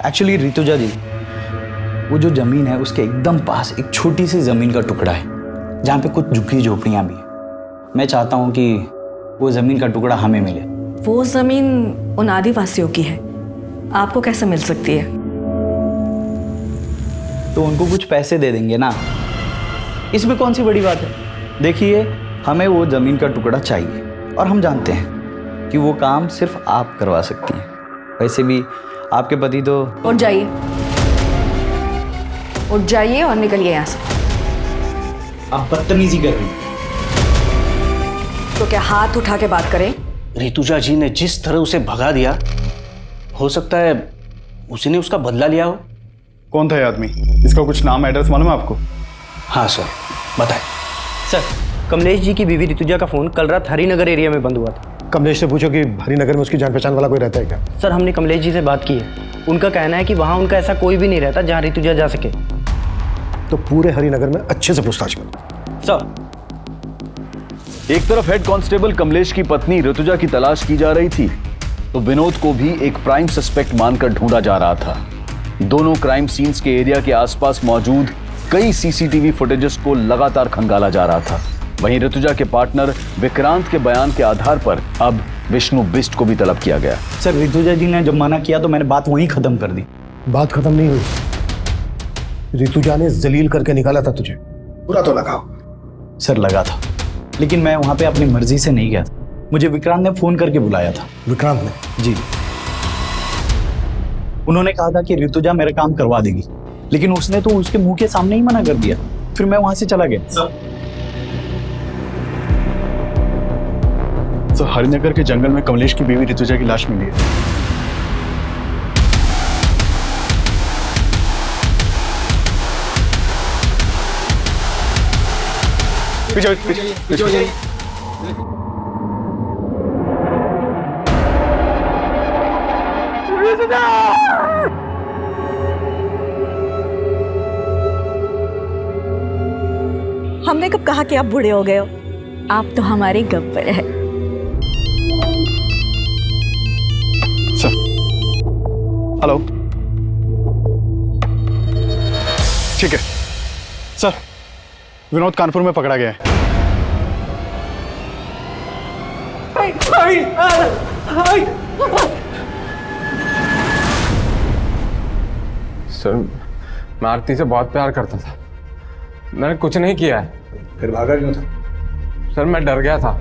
एक्चुअली रितुजा जी, वो जो ज़मीन है उसके एकदम पास एक छोटी सी ज़मीन का टुकड़ा है जहाँ पे कुछ झुग्गी झोपड़ियाँ भी हैं। मैं चाहता हूँ कि वो ज़मीन का टुकड़ा हमें मिले। वो ज़मीन उन आदिवासियों की है, आपको कैसे मिल सकती है? तो उनको कुछ पैसे दे देंगे ना, इसमें कौन सी बड़ी बात है। देखिए, हमें वो ज़मीन का टुकड़ा चाहिए और हम जानते हैं कि वो काम सिर्फ आप करवा सकती हैं। वैसे भी आपके पति तो... उठ जाइए, उठ जाइए और निकलिए यहाँ से। आप बदतमीजी कर रही हैं। तो क्या हाथ उठा के बात करें? रितुजा जी ने जिस तरह उसे भगा दिया, हो सकता है उसी ने उसका बदला लिया हो। कौन था ये आदमी? इसका कुछ नाम एड्रेस मालूम है आपको? हाँ सर, बताएं। सर, कमलेश जी की बीवी रितुजा का फ़ोन कल रात हरिनगर एरिया में बंद हुआ था। कमलेश से पूछो कि हरिनगर में उसकी जान पहचान वाला कोई रहता है क्या? सर, हमने कमलेश जी से बात की है। उनका कहना है कि वहाँ उनका ऐसा कोई भी नहीं रहता जहाँ रितुजा जा सके। तो पूरे हरिनगर में अच्छे से पूछताछ करो। सर, एक तरफ हेड कांस्टेबल कमलेश की पत्नी ऋतुजा की तलाश की जा रही थी, तो विनोद को भी एक प्राइम सस्पेक्ट मानकर ढूंढा जा रहा था। दोनों क्राइम सीन्स के एरिया के आसपास मौजूद कई सीसीटीवी फुटेजेस को लगातार खंगाला जा रहा था। वहीं ऋतुजा के पार्टनर विक्रांत के बयान के आधार पर अब विष्णु बिष्ट को भी तलब किया गया। सर, रितुजा जी ने जब मना किया तो मैंने बात वहीं खत्म कर दी। बात खत्म नहीं हुई। रितुजा ने जलील करके निकाला था तुझे, पूरा तो लगाओ। सर, लगा था, लेकिन मैं वहां पे अपनी मर्जी से नहीं गया था। मुझे विक्रांत ने फोन करके बुलाया था। विक्रांत ने? जी। उन्होंने कहा था कि रितुजा मेरा काम करवा देगी, लेकिन उसने तो उसके मुंह के सामने ही मना कर दिया। फिर मैं वहां से चला गया। सर, हरिनगर के जंगल में कमलेश की बीवी रितुजा की लाश मिली है। पीछे। हमने कब कहा कि आप बूढ़े हो गए हो? आप तो हमारे गब्बर है। हेलो, ठीक है सर, विनोद कानपुर में पकड़ा गया है। सर, मैं आरती से बहुत प्यार करता था। मैंने कुछ नहीं किया है। फिर भागा क्यों था? सर, मैं डर गया था।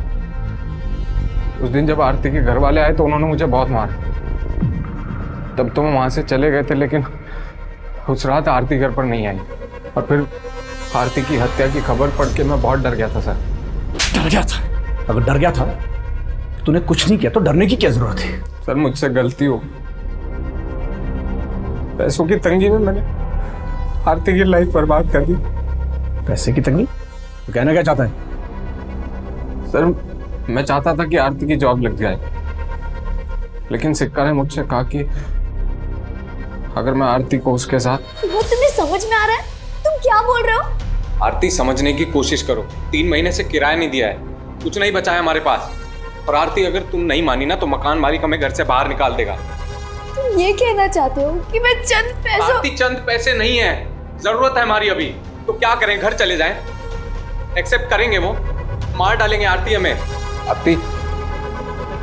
उस दिन जब आरती के घर वाले आए तो उन्होंने मुझे बहुत मारा। तब तो मैं वहाँ से चले गए थे, लेकिन उस रात आरती घर पर नहीं आई। और फिर आरती की हत्या की खबर पढ़ के मैं बहुत डर गया था सर। डर गया था? अगर डर गया था तूने कुछ नहीं किया तो डरने की क्या जरूरत है? सर, मुझसे गलती हो। पैसों की तंगी में मैंने आरती की लाइफ बर्बाद कर दी। पैसे की तंगी? तो कहना क्या चाहता है? सर, मैं चाहता था कि आरती की जॉब लग जाए, लेकिन सिक्का ने मुझसे कहा कि अगर मैं आरती को उसके साथ... वो तुम्हें समझ में आ रहा है? तुम क्या बोल रहे हो? आरती, समझने की कोशिश करो। 3 महीने से किराया नहीं दिया है, कुछ नहीं बचा है हमारे पास। और आरती, अगर तुम नहीं मानी ना तो मकान मालिक हमें घर से बाहर निकाल देगा। तुम ये कहना चाहते हो कि मैं चंद पैसों... आरती, चंद पैसे नहीं है, जरूरत है हमारी अभी। तो क्या करें, घर चले जाएं? एक्सेप्ट करेंगे वो? मार डालेंगे आरती हमें। आरती,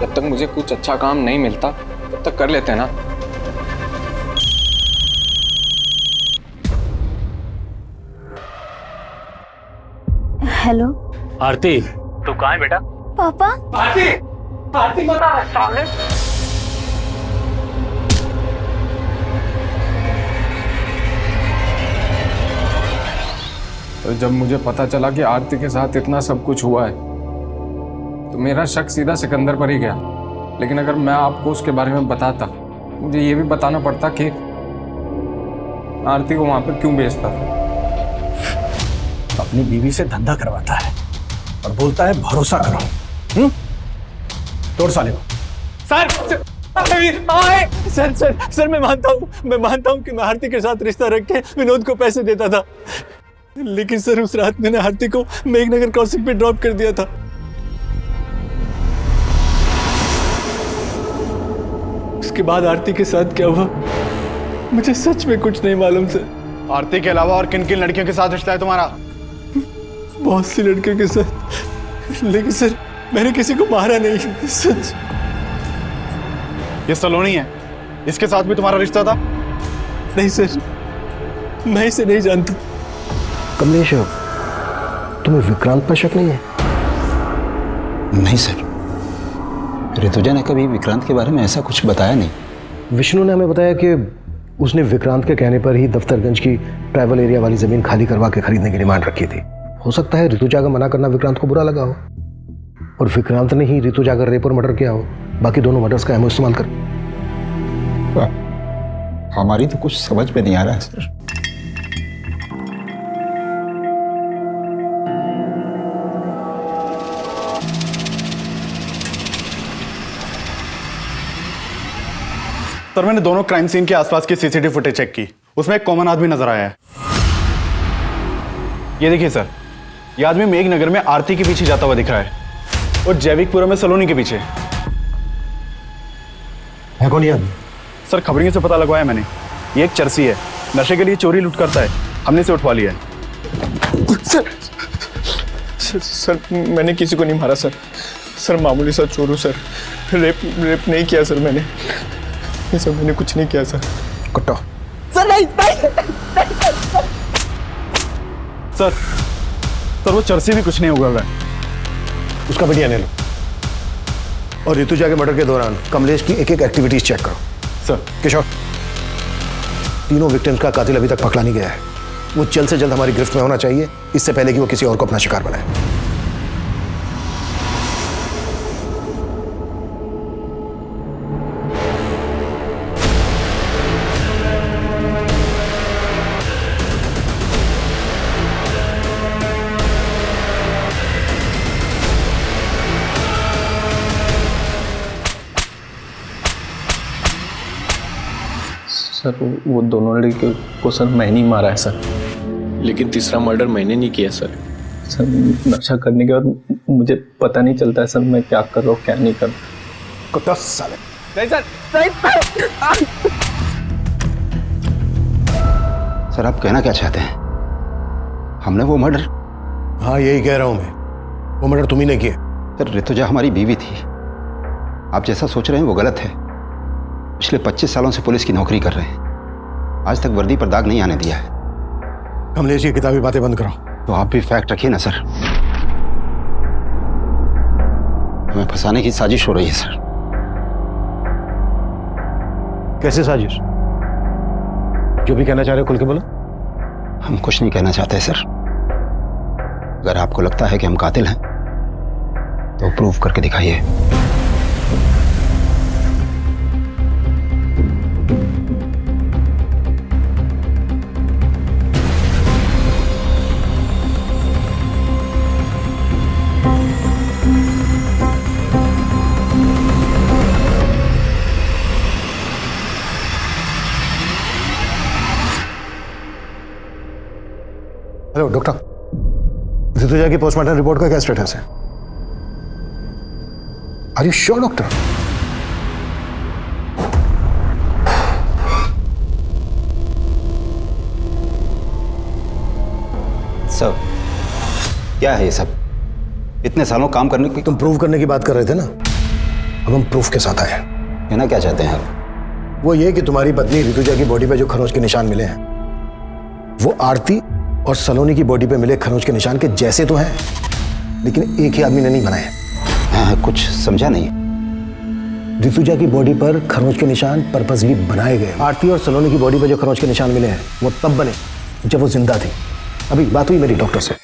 जब तक मुझे कुछ अच्छा काम नहीं मिलता तब तक कर लेते हैं ना। हेलो आरती, तू कहाँ है बेटा? पापा। आरती, आरती बता साले। तो जब मुझे पता चला कि आरती के साथ इतना सब कुछ हुआ है तो मेरा शक सीधा सिकंदर पर ही गया। लेकिन अगर मैं आपको उसके बारे में बताता, मुझे ये भी बताना पड़ता कि आरती को वहां पर क्यों भेजता था। अपनी बीवी से धंधा करवाता है और बोलता है भरोसा करो। तोड़ साले को। सर, सर सर सर मैं मानता हूँ कि मैं आरती के साथ रिश्ता रख के विनोद को पैसे देता था, लेकिन सर उस रात मैंने आरती को मेघनगर क्रॉसिंग पे ड्रॉप कर दिया था। उसके बाद आरती के साथ क्या हुआ मुझे सच में कुछ नहीं मालूम सर। आरती के अलावा और किन किन लड़कियों के साथ रिश्ता है तुम्हारा? बहुत सी लड़कियों के साथ, लेकिन सर मैंने किसी को मारा नहीं सच। ये सलोनी है, इसके साथ भी तुम्हारा रिश्ता था? नहीं सर, मैं इसे नहीं जानता। कमलेश, तुम्हें विक्रांत पर शक नहीं है? नहीं सर, ऋतुजा ने कभी विक्रांत के बारे में ऐसा कुछ बताया नहीं। विष्णु ने हमें बताया कि उसने विक्रांत के कहने पर ही दफ्तरगंज की ट्रैवल एरिया वाली जमीन खाली करवा के खरीदने की डिमांड रखी थी। हो सकता है ऋतुजा का मना करना विक्रांत को बुरा लगा हो और विक्रांत ने ही ऋतुजा का रेप और मर्डर किया हो, बाकी दोनों मर्डर्स का एमओ इस्तेमाल कर। हमारी तो कुछ समझ में नहीं आ रहा है सर। सर मैंने दोनों क्राइम सीन के आसपास की सीसीटीवी फुटेज चेक की, उसमें एक कॉमन आदमी नजर आया है। ये देखिए सर, ये आदमी मेघनगर में आरती के पीछे जाता हुआ दिख रहा है और जैविकपुरा में सलोनी के पीछे। है कौन ये आदमी? सर खबरियों से पता लगवाया मैंने, ये एक चरसी है, नशे के लिए चोरी लूट करता है, हमने इसे उठवा लिया है। सर मैंने किसी को नहीं मारा सर। सर मामूली सा चोर हूँ सर, रेप नहीं किया सर मैंने। सर मैंने कुछ नहीं किया सर। कुट्टो सर नहीं सर वो चरसी भी कुछ नहीं हुआ है। उसका बढ़िया ले लो और ऋतुजा के मर्डर के दौरान कमलेश की एक एक एक्टिविटीज चेक करो। सर किशोर, तीनों विक्टिम्स का कातिल अभी तक पकड़ा नहीं गया है। वो जल्द से जल्द हमारी गिरफ्त में होना चाहिए, इससे पहले कि वो किसी और को अपना शिकार बनाए। सर वो दोनों लड़के को सर मैंने ही मारा है सर। लेकिन तीसरा मर्डर मैंने नहीं किया सर। सर नशा करने के बाद मुझे पता नहीं चलता है सर मैं क्या कर रहा हूँ क्या नहीं कर रहा। कुत्ता साले। नहीं सर, सर आप कहना क्या चाहते हैं? हमने वो मर्डर? हाँ यही कह रहा हूं मैं, वो मर्डर तुम ही ने किया। सर ऋतुजा हमारी बीवी थी, आप जैसा सोच रहे हैं वो गलत है। पिछले 25 सालों से पुलिस की नौकरी कर रहे हैं, आज तक वर्दी पर दाग नहीं आने दिया है। कमलेश ये किताबी बातें बंद कराओ। तो आप भी फैक्ट रखिए ना सर। हमें फंसाने की साजिश हो रही है सर। कैसे साजिश? जो भी कहना चाह रहे हो खुल के बोलो। हम कुछ नहीं कहना चाहते सर। अगर आपको लगता है कि हम कातिल हैं तो प्रूव करके दिखाइए। हेलो डॉक्टर, ऋतुजा की पोस्टमार्टम रिपोर्ट का क्या स्टेटस है? Are you sure doctor? Sir क्या है ये सब? इतने सालों काम करने की तुम प्रूव करने की बात कर रहे थे ना, अब हम प्रूफ के साथ आए हैं। कहना क्या चाहते हैं आप? वो ये कि तुम्हारी पत्नी ऋतुजा की बॉडी पे जो खरोंच के निशान मिले हैं वो आरती और सलोनी की बॉडी पे मिले खरोंच के निशान के जैसे तो हैं, लेकिन एक ही आदमी ने नहीं बनाए। हाँ, कुछ समझा नहीं। ऋतुजा की बॉडी पर खरोंच के निशान पर्पसली बनाए गए। आरती और सलोनी की बॉडी पर जो खरोंच के निशान मिले हैं वो तब बने जब वो जिंदा थी। अभी बात हुई मेरी डॉक्टर से,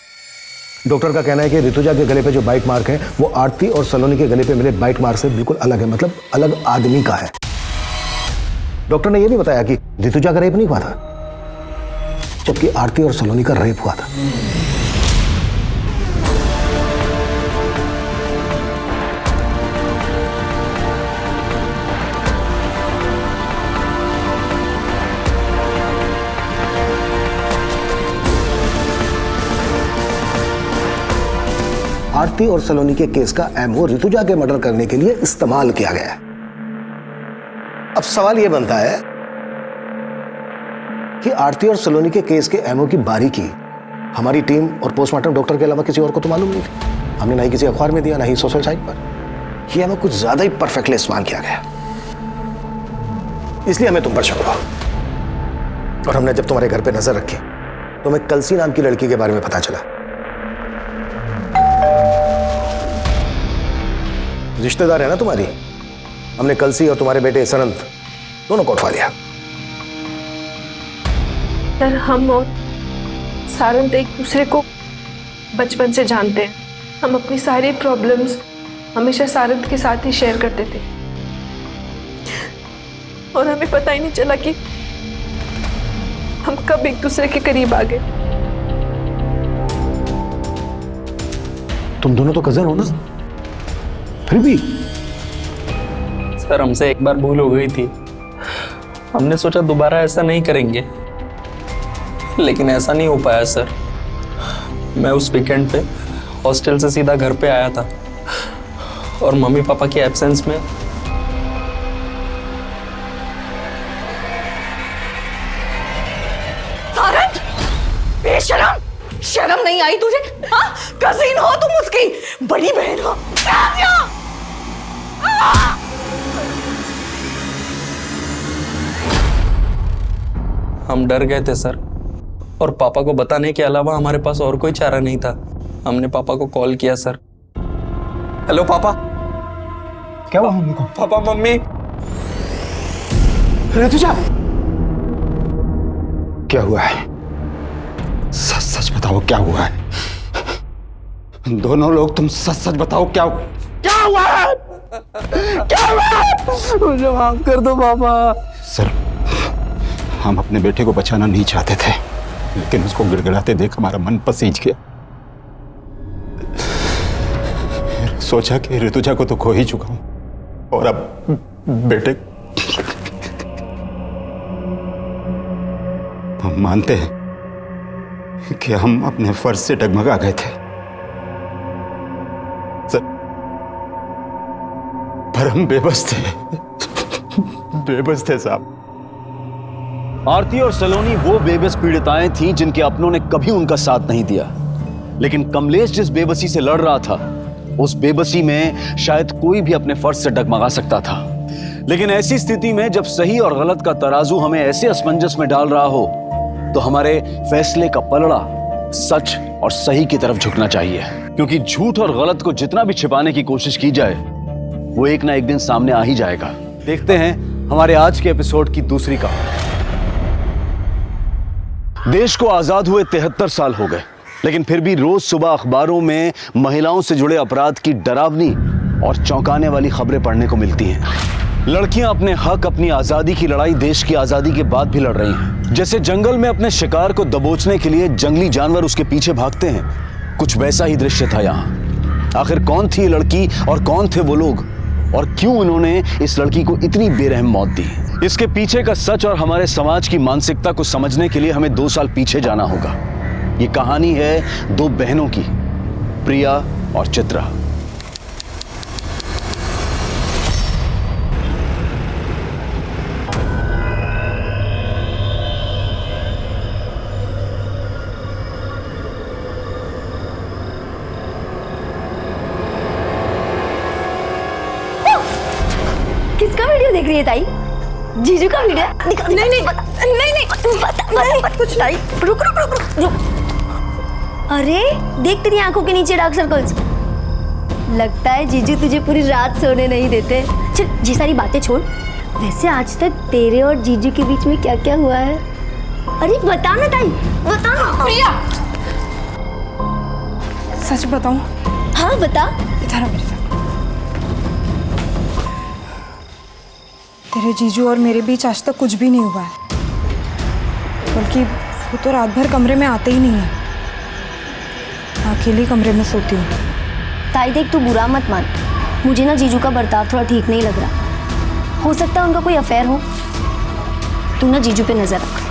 डॉक्टर का कहना है कि ऋतुजा के गले पे जो बाइट मार्क है वो आरती और सलोनी के गले पे मिले बाइट मार्क से बिल्कुल अलग है, मतलब अलग आदमी का है। डॉक्टर ने यह भी बताया कि ऋतुजा का रेप नहीं हुआ था, जबकि आरती और सलोनी का रेप हुआ था। आरती और सलोनी के केस का एमओ ऋतुजा के मर्डर करने के लिए इस्तेमाल किया गया है। अब सवाल यह बनता है कि आरती और सलोनी के केस के एमओ की बारीकी हमारी टीम और पोस्टमार्टम डॉक्टर के अलावा किसी और को तो मालूम नहीं। हमने ना ही किसी अखबार में दिया, ना ही सोशल साइट पर। यह एमओ कुछ ज्यादा ही परफेक्टली इस्तेमाल किया गया, इसलिए हमें तुम पर शक हुआ। और हमने जब तुम्हारे घर पे नजर रखी तो हमें कलसी नाम की लड़की के बारे में पता चला। रिश्तेदार है ना तुम्हारी। हमने कलसी और तुम्हारे बेटे सनंत दोनों को उठवा लिया। सर, हम और सारंत एक दूसरे को बचपन से जानते हैं। हम अपनी सारी प्रॉब्लम्स हमेशा सारंत के साथ ही शेयर करते थे और हमें पता ही नहीं चला कि हम कब एक दूसरे के करीब आ गए। तुम दोनों तो कजन हो ना, फिर भी। सर, हमसे एक बार भूल हो गई थी। हमने सोचा दोबारा ऐसा नहीं करेंगे, लेकिन ऐसा नहीं हो पाया सर। मैं उस वीकेंड पे हॉस्टल से सीधा घर पे आया था और मम्मी पापा की एब्सेंस में सारंग, बेशरम, शर्म नहीं आई तुझे? हाँ, कजिन हो तुम उसकी, बड़ी बहन हो। हम डर गए थे सर, और पापा को बताने के अलावा हमारे पास और कोई चारा नहीं था। हमने पापा को कॉल किया सर। हेलो पापा। क्या हुआ मम्मी को? पापा, मम्मी। ऋतुजा, क्या हुआ है? सच सच बताओ क्या हुआ है? दोनों लोग तुम सच सच बताओ क्या हुआ है? क्या हुआ है? मुझे माफ कर दो पापा। सर, हम अपने बेटे को बचाना नहीं चाहते थे, लेकिन उसको गिड़गिड़ाते देख हमारा मन पसीज गया। सोचा कि ऋतुजा को तो खो ही चुका हूं, और अब बेटे। हम मानते हैं कि हम अपने फर्ज से डगमगा गए थे, पर हम बेबस थे साहब। आरती और सलोनी वो बेबस पीड़िताएं थीं जिनके अपनों ने कभी उनका साथ नहीं दिया। लेकिन कमलेश जिस बेबसी से लड़ रहा था, उस बेबसी में शायद कोई भी अपने फर्ज से डगमगा सकता था। लेकिन ऐसी स्थिति में जब सही और गलत का तराजू हमें ऐसे असमंजस में डाल रहा हो, तो हमारे फैसले का पलड़ा सच और सही की तरफ झुकना चाहिए। क्योंकि झूठ और गलत को जितना भी छिपाने की कोशिश की जाए, वो एक ना एक दिन सामने आ ही जाएगा। देखते हैं हमारे आज के एपिसोड की दूसरी कहानी। देश को आजाद हुए 73 साल हो गए, लेकिन फिर भी रोज सुबह अखबारों में महिलाओं से जुड़े अपराध की डरावनी और चौंकाने वाली खबरें पढ़ने को मिलती हैं। लड़कियां अपने हक, अपनी आजादी की लड़ाई देश की आजादी के बाद भी लड़ रही हैं। जैसे जंगल में अपने शिकार को दबोचने के लिए जंगली जानवर उसके पीछे भागते हैं, कुछ वैसा ही दृश्य था यहाँ। आखिर कौन थी ये लड़की और कौन थे वो लोग, और क्यों उन्होंने इस लड़की को इतनी बेरहम मौत दी? इसके पीछे का सच और हमारे समाज की मानसिकता को समझने के लिए हमें 2 साल पीछे जाना होगा। ये कहानी है 2 बहनों की, प्रिया और चित्रा। किसका वीडियो देख रही है ताई? जीजू का वीडियो? नहीं नहीं कुछ नहीं। रुक रुक रुक रुक रुक। अरे देख, तेरी आंखों के नीचे डार्क सर्कल्स। लगता है जीजू तुझे पूरी रात सोने नहीं देते। चल ये सारी बातें छोड़, वैसे आज तक तेरे और जीजू के बीच में क्या क्या हुआ है? अरे बता ना ताई, बता ना। प्रिया, सच बताऊं? हाँ बता। इधर आ मेरे साथ। तेरे जीजू और मेरे बीच आज तक कुछ भी नहीं हुआ है, बल्कि वो तो रात भर कमरे में आते ही नहीं है। अकेले कमरे में सोती हूँ। ताई देख, तू बुरा मत मान, मुझे ना जीजू का बर्ताव थोड़ा ठीक नहीं लग रहा। हो सकता है उनका कोई अफेयर हो। तू ना जीजू पे नजर रख।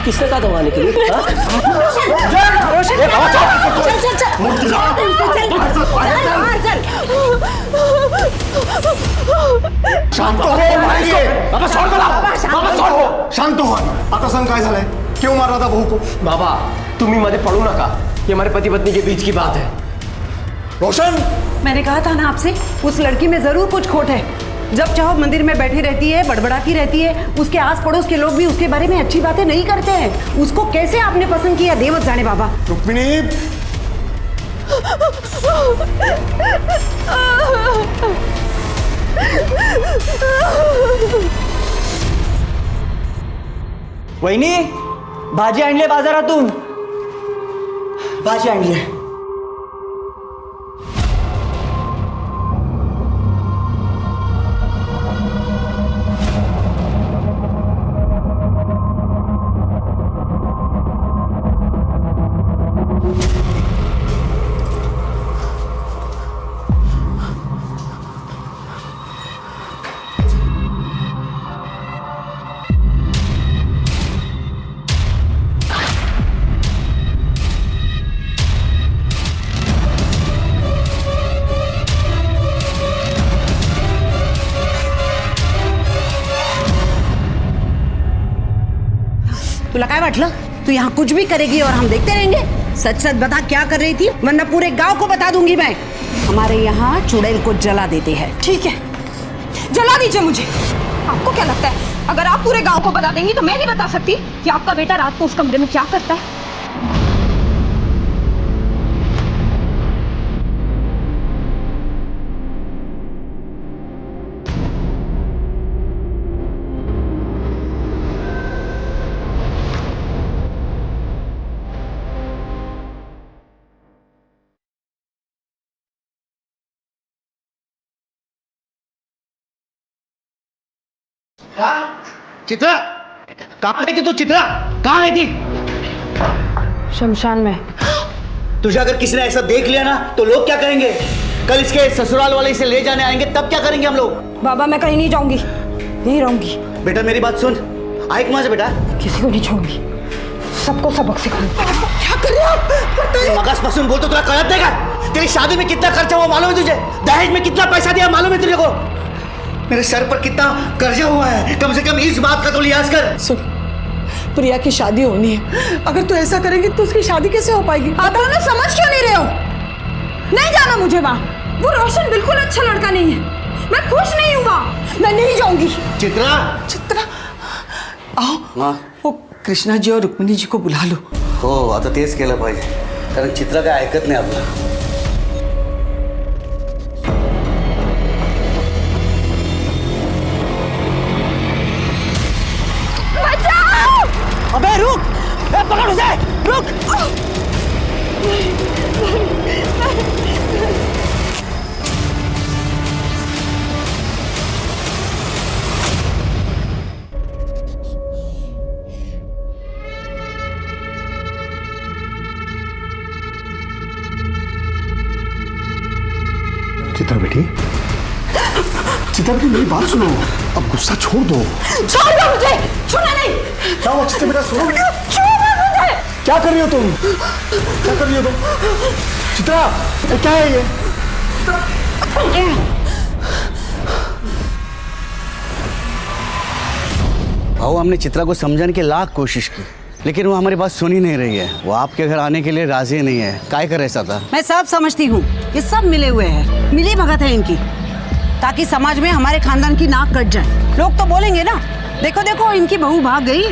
किसने कहा दबाने के लिए? शांत हो शांत हो आता सांग काय झालंय क्यों मार रहा था बहू को बाबा तुम्ही मध्ये पडू नका ये हमारे पति पत्नी के बीच की बात है रोशन मैंने कहा था ना आपसे उस लड़की में जरूर कुछ खोट है जब चाहो मंदिर में बैठी रहती है बड़बड़ाती रहती है उसके आस पड़ोस के लोग भी उसके बारे में अच्छी बातें नहीं करते हैं उसको कैसे आपने पसंद किया देवत जाने बाबा रुक्मिणी वहिनी भाजी आणली बाजारातून भाजी आणली तुला काय वाटलं तू यहाँ कुछ भी करेगी और हम देखते रहेंगे सच सच बता क्या कर रही थी वरना पूरे गांव को बता दूंगी मैं हमारे यहाँ चुड़ैल को जला देते हैं ठीक है जला दीजिए मुझे आपको क्या लगता है अगर आप पूरे गांव को बता देंगी तो मैं नहीं बता सकती कि आपका बेटा रात को उस कमरे में क्या करता है चित्रा कहाँ है तू चित्रा कहाँ है थी शमशान में तुझे अगर किसी ने ऐसा देख लिया ना तो लोग क्या करेंगे कल इसके ससुराल वाले इसे ले जाने आएंगे तब क्या करेंगे हम लोग बाबा मैं कहीं नहीं जाऊंगी नहीं रहूंगी बेटा मेरी बात सुन आइक वहां से बेटा किसी को नहीं छोड़ूंगी सबको सबक सिखाऊंगी क्या कर रहे हो आप मगज पसंद बोल तो तुझे कळत नहीं का तेरी शादी में कितना खर्चा हुआ मालूम है तुझे दहेज में कितना पैसा दिया मालूम है तुझे को मेरे सर पर कितना कर्जा हुआ है कम से कम इस बात का तो लिहाज कर सुन प्रिया की शादी होनी है अगर तू ऐसा करेंगे तो उसकी शादी कैसे हो पाएगी आप दोनों समझ क्यों नहीं रहे हो नहीं जाना मुझे वहां वो रोशन बिल्कुल अच्छा लड़का नहीं है मैं खुश नहीं हूँ वहां मैं नहीं जाऊंगी चित्रा चित्रा आओ वो कृष्णा जी और रुक्मिणी जी को बुला लो हो आता तेच केलं पाहिजे कारण चित्रा काय ऐकत नाही आपलं अबे रुक पकड़ उसे रुक चित्रा बेटी चित्रा बेटी मेरी बात सुनो अब गुस्सा छोड़ दो छोड़ दो मुझे छूना नहीं क्या हुआ चित्रा बेटा सुनो छोड़ो मुझे क्या कर रही हो तुम क्या कर रही हो तुम चित्रा ये क्या है ये भाऊ हमने चित्रा को समझाने की लाख कोशिश की लेकिन वो हमारी बात सुन ही नहीं रही है वो आपके घर आने के लिए राजी नहीं है काय कर ऐसा था मैं सब समझती हूँ ये सब मिले हुए हैं मिली भगत है इनकी ताकि समाज में हमारे खानदान की नाक कट जाए लोग तो बोलेंगे ना देखो देखो इनकी बहू भाग गई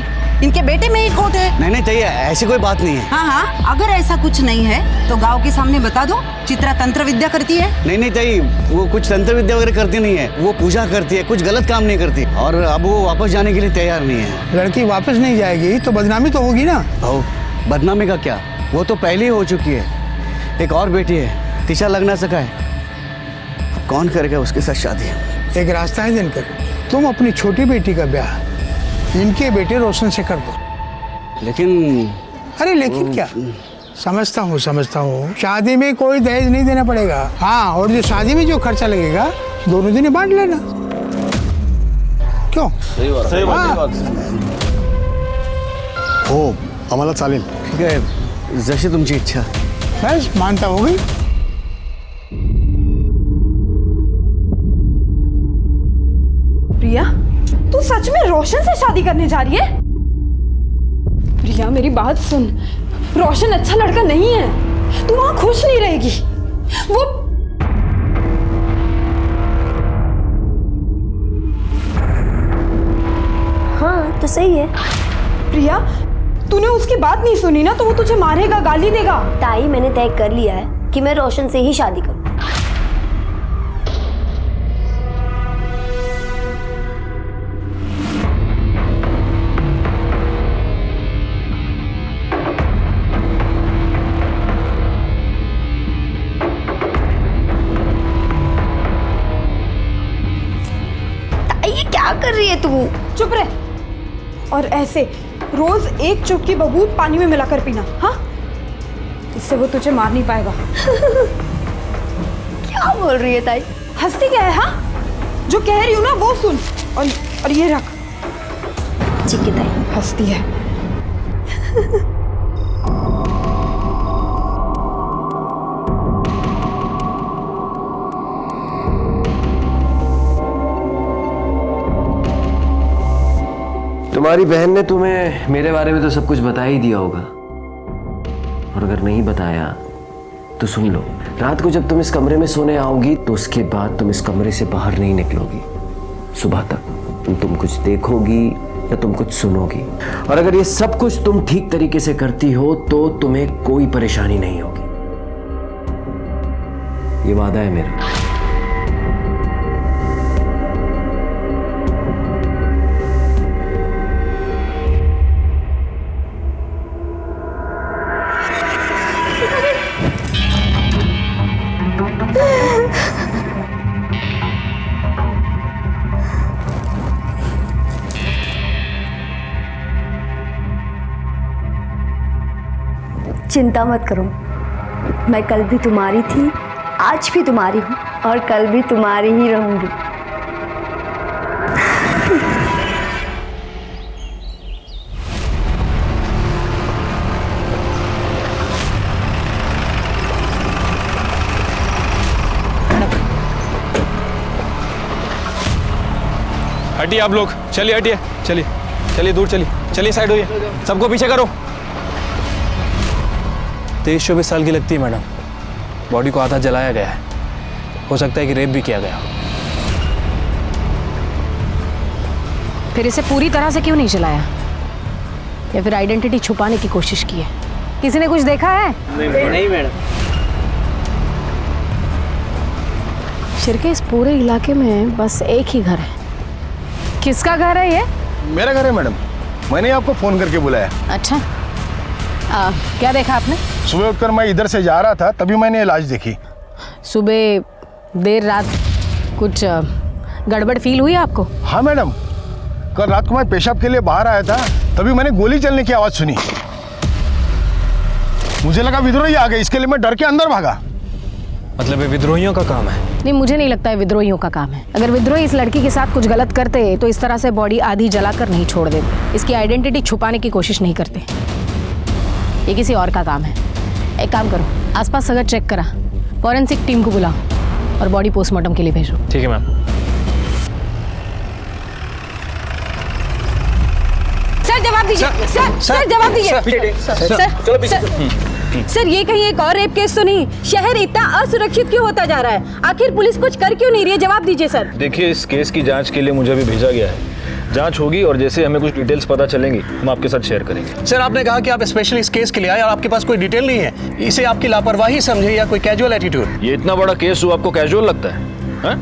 इनके बेटे में ही खोट है नहीं चाहिए ऐसी कोई बात नहीं है हाँ हाँ अगर ऐसा कुछ नहीं है तो गांव के सामने बता दो चित्रा तंत्र विद्या करती है नहीं चाहिए वो कुछ तंत्र विद्या वगैरह करती नहीं है वो पूजा करती है कुछ गलत काम नहीं करती और अब वो वापस जाने के लिए तैयार नहीं है लड़की वापस नहीं जाएगी तो बदनामी तो होगी ना भाऊ बदनामी का क्या वो तो पहले ही हो चुकी है एक और बेटी है तिशा लगना सका है अब कौन करेगा उसके साथ शादी एक रास्ता है दिनकर तुम अपनी छोटी बेटी का ब्याह इनके बेटे रोशन से कर दो लेकिन अरे लेकिन क्या समझता हूँ शादी में कोई दहेज नहीं देना पड़ेगा हाँ और जो शादी में जो खर्चा लगेगा दोनों दिन बांट लेना क्यों सही बात हो आम्हाला चालेल. ठीक आहे, जशी तुमची इच्छा. बस मानता हो गई. प्रिया, तू सच में रोशन से शादी करने जा रही है? प्रिया मेरी बात सुन, रोशन अच्छा लड़का नहीं है, तू वहां खुश नहीं रहेगी. वो हाँ तो सही है. प्रिया, तूने उसकी बात नहीं सुनी ना, तो वो तुझे मारेगा, गाली देगा. ताई, मैंने तय कर लिया है कि मैं रोशन से ही शादी करूँ. क्या कर रही है तू? चुप रह. और ऐसे रोज एक चुटकी बबूल पानी में मिलाकर पीना. हाँ, इससे वो तुझे मार नहीं पाएगा. क्या बोल रही है ताई? हंसती क्या है? हाँ, जो कह रही हूँ ना वो सुन. और ये रख. ठीक है ताई. हंसती है. तुम्हारी बहन ने तुम्हें मेरे बारे में तो सब कुछ बता ही दिया होगा, और अगर नहीं बताया तो सुन लो. रात को जब तुम इस कमरे में सोने आओगी तो उसके बाद तुम इस कमरे से बाहर नहीं निकलोगी. सुबह तक तुम कुछ देखोगी या तुम कुछ सुनोगी, और अगर ये सब कुछ तुम ठीक तरीके से करती हो तो तुम्हें कोई परेशानी नहीं होगी. ये वादा है मेरा. चिंता मत करो, मैं कल भी तुम्हारी थी, आज भी तुम्हारी हूँ और कल भी तुम्हारी ही रहूंगी. हटिए आप लोग, चलिए हटिए, चलिए चलिए दूर चलिए, चलिए साइड होइए, सबको पीछे करो. 23-24 साल की लगती है मैडम. बॉडी को आधा जलाया गया है, हो सकता है कि रेप भी किया गया. फिर इसे पूरी तरह से क्यों नहीं जलाया, या फिर आइडेंटिटी छुपाने की कोशिश की है? किसी ने कुछ देखा है? नहीं मैडम. शिरके, इस पूरे इलाके में बस एक ही घर है. किसका घर है ये? मेरा घर है मैडम, मैंने आपको फोन करके बुलाया. अच्छा, क्या देखा आपने? सुबह उठकर मैं इधर से जा रहा था, तभी मैंने लाश देखी. सुबह देर रात कुछ गड़बड़ फील हुई आपको? हाँ मैडम, कल रात को मैं पेशाब के लिए बाहर आया था, तभी मैंने गोली चलने की आवाज सुनी. मुझे लगा विद्रोही आ गए, इसके लिए मैं डर के अंदर भागा. मतलब ये विद्रोहियों का काम है? नहीं, मुझे नहीं लगता है विद्रोहियों का काम है. अगर विद्रोही इस लड़की के साथ कुछ गलत करते तो इस तरह से बॉडी आधी जलाकर नहीं छोड़ देते. इसकी आइडेंटिटी छुपाने की कोशिश नहीं करते. ये किसी और का काम है. एक काम करो, आसपास सगर चेक करा, फॉरेंसिक टीम को बुलाओ और बॉडी पोस्टमार्टम के लिए भेजो. ठीक है मैम. सर जवाब दीजिए. सर जवाब दीजिए. सर ये कहीं एक और रेप केस तो नहीं? शहर इतना असुरक्षित क्यों होता जा रहा है? आखिर पुलिस कुछ कर क्यों नहीं रही है? जवाब दीजिए सर. देखिए, इस केस की जांच के लिए मुझे अभी भेजा गया है. जांच होगी और जैसे हमें कुछ डिटेल्स पता चलेंगी हम आपके साथ शेयर करेंगे. सर, आपने कहा कि आप स्पेशली इस केस के लिए आए और आपके पास कोई डिटेल नहीं है. इसे आपकी लापरवाही समझे या कोई कैजुअल एटीट्यूड? ये इतना बड़ा केस हुआ, आपको कैजुअल लगता है?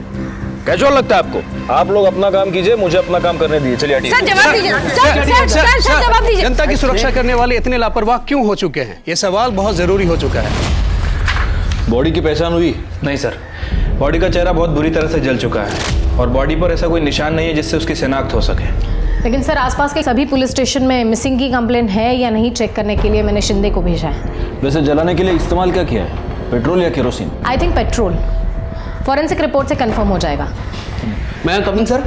कैजुअल लगता है आपको? आप लोग अपना काम कीजिए, मुझे अपना काम करने दीजिए. चलिए हटिए. सर जवाब दीजिए. सर जवाब दीजिए. जनता की सुरक्षा करने वाले इतने लापरवाह क्यों हो चुके हैं? ये सवाल बहुत जरूरी हो चुका है. बॉडी की पहचान हुई? नहीं सर, बॉडी का चेहरा बहुत बुरी तरह से जल चुका है और बॉडी पर ऐसा कोई निशान नहीं है जिससे उसकी शिनाख्त हो सके. लेकिन सर, आसपास के सभी पुलिस स्टेशन में मिसिंग की कंप्लेंट है या नहीं चेक करने के लिए मैंने शिंदे को भेजा है. वैसे जलाने के लिए इस्तेमाल क्या किया है, पेट्रोल या kerosene? I think petrol. Forensic report से कंफर्म हो जाएगा. मैं coming sir.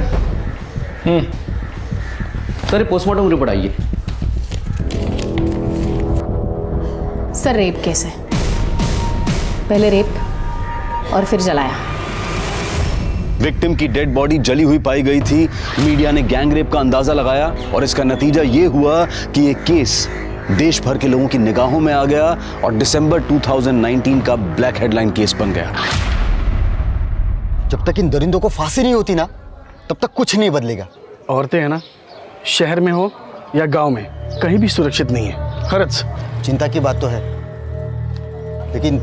Sir, postmortem report आइए. सर रेप केस है, पहले रेप और फिर जलाया। विक्टिम की डेड बॉडी जली हुई पाई गई थी। मीडिया ने गैंग रेप का अंदाजा लगाया और इसका नतीजा ये हुआ कि ये केस देश भर के लोगों की निगाहों में आ गया और दिसंबर 2019 का ब्लैक हेडलाइन केस बन गया। जब तक इन दरिंदों को फांसी नहीं होती ना, तब तक कुछ नहीं बदलेगा। औरतें हैं ना, शहर में हो या गांव में, कहीं भी सुरक्षित नहीं है। खरच चिंता की बात तो है, लेकिन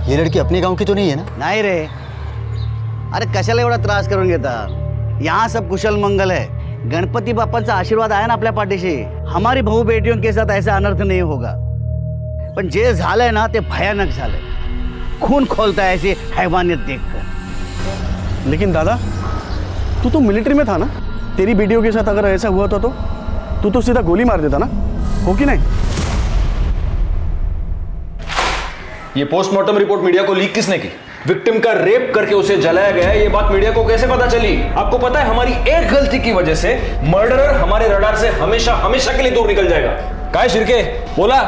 ये लड़की अपने गांव की तो नहीं है ना? नाही रे, अरे कशाला एवढा त्रास करून घेता? यहाँ सब कुशल मंगल है। गणपति बाप्पाचा आशीर्वाद आहे ना आपल्या पाठीशी। हमारी भाऊ बेटियों के साथ ऐसा अनर्थ नहीं होगा। पण जे झालंय ना ते भयानक झालंय। खून खोलता है ऐसी हैवानियत देखकर। लेकिन दादा, तू तो मिलिट्री में था ना? तेरी बेटियों के साथ अगर ऐसा हुआ था तो तू तो सीधा गोली मार देता ना, हो कि नहीं? ये पोस्टमार्टम रिपोर्ट मीडिया को लीक किसने की? विक्टिम का रेप करके उसे जलाया गया है, ये बात मीडिया को कैसे पता चली? आपको पता है हमारी एक गलती की वजह से मर्डरर हमारे रडार से हमेशा हमेशा के लिए दूर निकल जाएगा। काय शिर्के, बोला।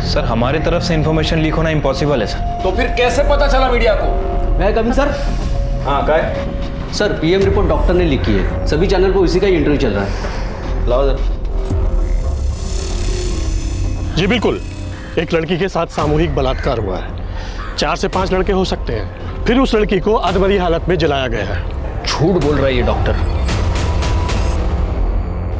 सर हमारे तरफ से इंफॉर्मेशन लीक होना इम्पॉसिबल है सर। तो फिर कैसे पता चला मीडिया को? मैं कभी सर? हाँ काय? सर पीएम रिपोर्ट डॉक्टर ने लिखी है, सभी चैनल पर इसी का ही इंटरव्यू चल रहा है। लाओ सर। जी बिल्कुल, एक लड़की के साथ सामूहिक बलात्कार हुआ है। 4 से 5 लड़के हो सकते हैं। फिर उस लड़की को अधमरी हालत में जलाया गया है। झूठ बोल रहा है ये डॉक्टर।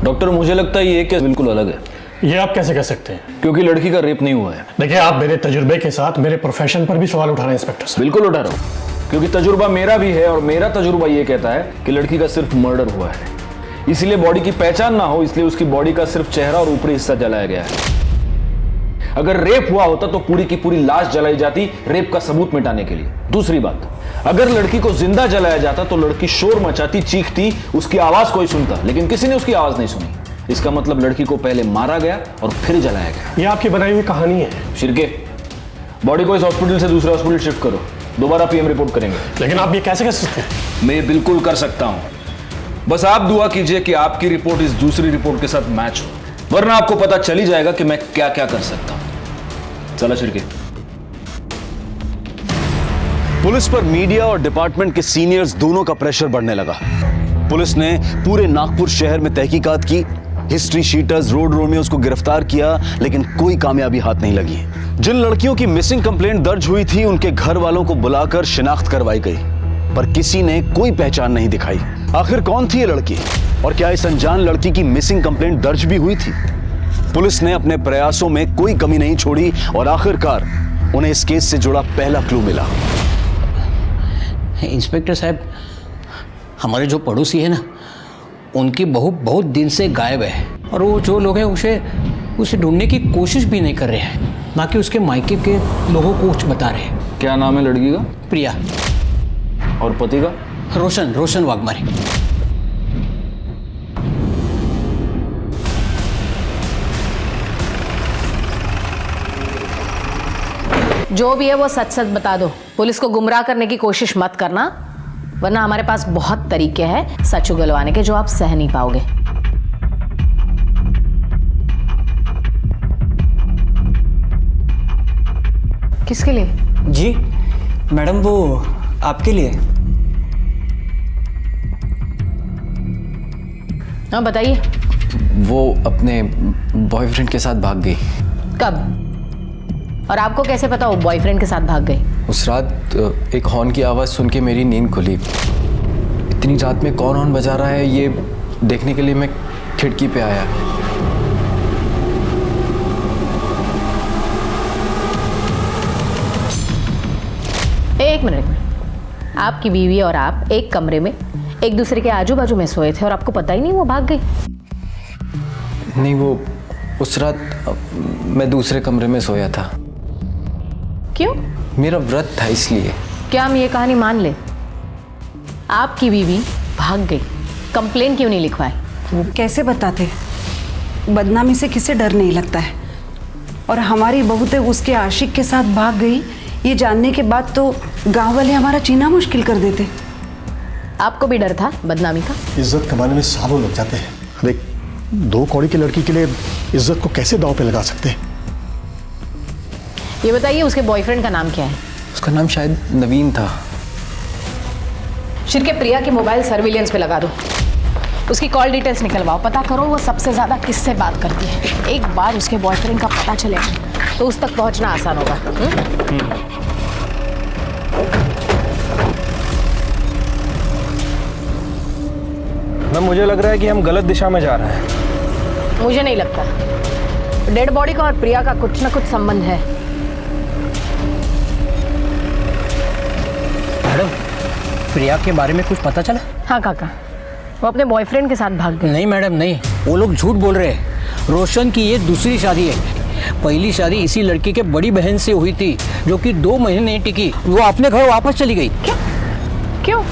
डॉक्टर मुझे लगता है ये केस बिल्कुल अलग है। ये आप कैसे कह सकते हैं? क्योंकि लड़की का रेप नहीं हुआ है। देखिए, आप मेरे तजुर्बे के साथ मेरे प्रोफेशन पर भी सवाल उठा रहे हैं इंस्पेक्टर साहब। बिल्कुल उठा रहा हूँ, क्योंकि तजुर्बा मेरा भी है और मेरा तजुर्बा ये कहता है कि लड़की का सिर्फ मर्डर हुआ है। इसलिए बॉडी की पहचान ना हो, इसलिए उसकी बॉडी का सिर्फ चेहरा और ऊपरी हिस्सा जलाया गया है। अगर रेप हुआ होता तो पूरी की पूरी लाश जलाई जाती, रेप का सबूत मिटाने के लिए। दूसरी बात, अगर लड़की को जिंदा जलाया जाता तो लड़की शोर मचाती, चीखती, उसकी आवाज कोई सुनता, लेकिन किसी ने उसकी आवाज नहीं सुनी। इसका मतलब लड़की को पहले मारा गया और फिर जलाया गया। ये आपकी बनाई हुई कहानी है। शिर्के, बॉडी को इस हॉस्पिटल से दूसरे हॉस्पिटल शिफ्ट करो, दोबारा पीएम रिपोर्ट करेंगे। लेकिन आप ये कैसे कर सकते हैं? मैं बिल्कुल कर सकता हूं। बस आप दुआ कीजिए कि आपकी रिपोर्ट इस दूसरी रिपोर्ट के साथ मैच हो, वरना आपको पता चल ही जाएगा कि मैं क्या क्या कर सकता हूं। चला शिर्के। पुलिस पर मीडिया और डिपार्टमेंट के सीनियर्स दोनों का प्रेशर बढ़ने लगा। पुलिस ने पूरे नागपुर शहर में तहकीकात की, हिस्ट्री शीटर्स, रोड रोमियोज को गिरफ्तार किया, लेकिन कोई कामयाबी हाथ नहीं लगी। जिन लड़कियों की मिसिंग कंप्लेंट दर्ज हुई थी, उनके घर वालों को बुलाकर शिनाख्त करवाई गई, पर किसी ने कोई पहचान नहीं दिखाई। आखिर कौन थी ये लड़की और क्या इस अनजान लड़की की मिसिंग कंप्लेंट दर्ज भी हुई थी? पुलिस ने अपने प्रयासों में कोई कमी नहीं छोड़ी और आखिरकार उन्हें इस केस से जुड़ा पहला क्लू मिला। इंस्पेक्टर साहब, हमारे जो पड़ोसी है ना, उनकी बहू बहुत दिन से गायब है और वो जो लोग हैं उसे ढूंढने की कोशिश भी नहीं कर रहे हैं, ना कि उसके मायके के लोगों को कुछ बता रहे हैं। क्या नाम है लड़की का? प्रिया। और पति का? रोशन वाघमारे। जो भी है वो सच सच बता दो। पुलिस को गुमराह करने की कोशिश मत करना, वरना हमारे पास बहुत तरीके हैं सच उगलवाने के जो आप सह नहीं पाओगे। किसके लिए? जी मैडम, वो आपके लिए। हाँ बताइए। वो अपने बॉयफ्रेंड के साथ भाग गई। कब? और आपको कैसे पता वो बॉयफ्रेंड के साथ भाग गई? उस रात एक हॉर्न की आवाज़ सुन के मेरी नींद खुली। इतनी रात में कौन हॉर्न बजा रहा है ये देखने के लिए मैं खिड़की पे आया। एक मिनट, आपकी बीवी और आप एक कमरे में एक दूसरे के आजू बाजू में सोए थे और आपको पता ही नहीं वो भाग गई? नहीं, वो उस रात मैं दूसरे कमरे में सोया था। क्यों? मेरा व्रत था इसलिए। क्या हम ये कहानी मान ले? आपकी बीवी भाग गई, कंप्लेन क्यों नहीं लिखवाई? वो कैसे बताते? बदनामी से किसे डर नहीं लगता है। और हमारी बहू तो उसके आशिक के साथ भाग गई, ये जानने के बाद तो गांव वाले हमारा जीना मुश्किल कर देते। आपको भी डर था बदनामी का? इज्जत कमाने में सालों लग जाते हैं। देख, 2 कौड़ी की लड़की के लिए इज्जत को कैसे दांव पे लगा सकते हैं? ये बताइए उसके बॉयफ्रेंड का नाम क्या है? उसका नाम शायद नवीन था। शिरके प्रिया की मोबाइल सर्विलेंस पे लगा दो, उसकी कॉल डिटेल्स निकलवाओ, पता करो वो सबसे ज़्यादा किससे बात करती है। एक बार उसके बॉयफ्रेंड का पता चलेगा तो उस तक पहुंचना आसान होगा। मैम मुझे लग रहा है कि हम गलत दिशा में जा रहे हैं। मुझे नहीं लगता। डेड बॉडी का और प्रिया का कुछ ना कुछ संबंध है। मैडम, प्रिया के बारे में कुछ पता चला? हाँ काका, वो अपने बॉयफ्रेंड के साथ भाग गए। नहीं मैडम नहीं, वो लोग झूठ बोल रहे हैं। रोशन की ये दूसरी शादी है। पहली शादी इसी लड़की के बड़ी बहन से हुई थी जो कि 2 महीने नहीं टिकी, वो अपने घर वापस चली गई। क्यों?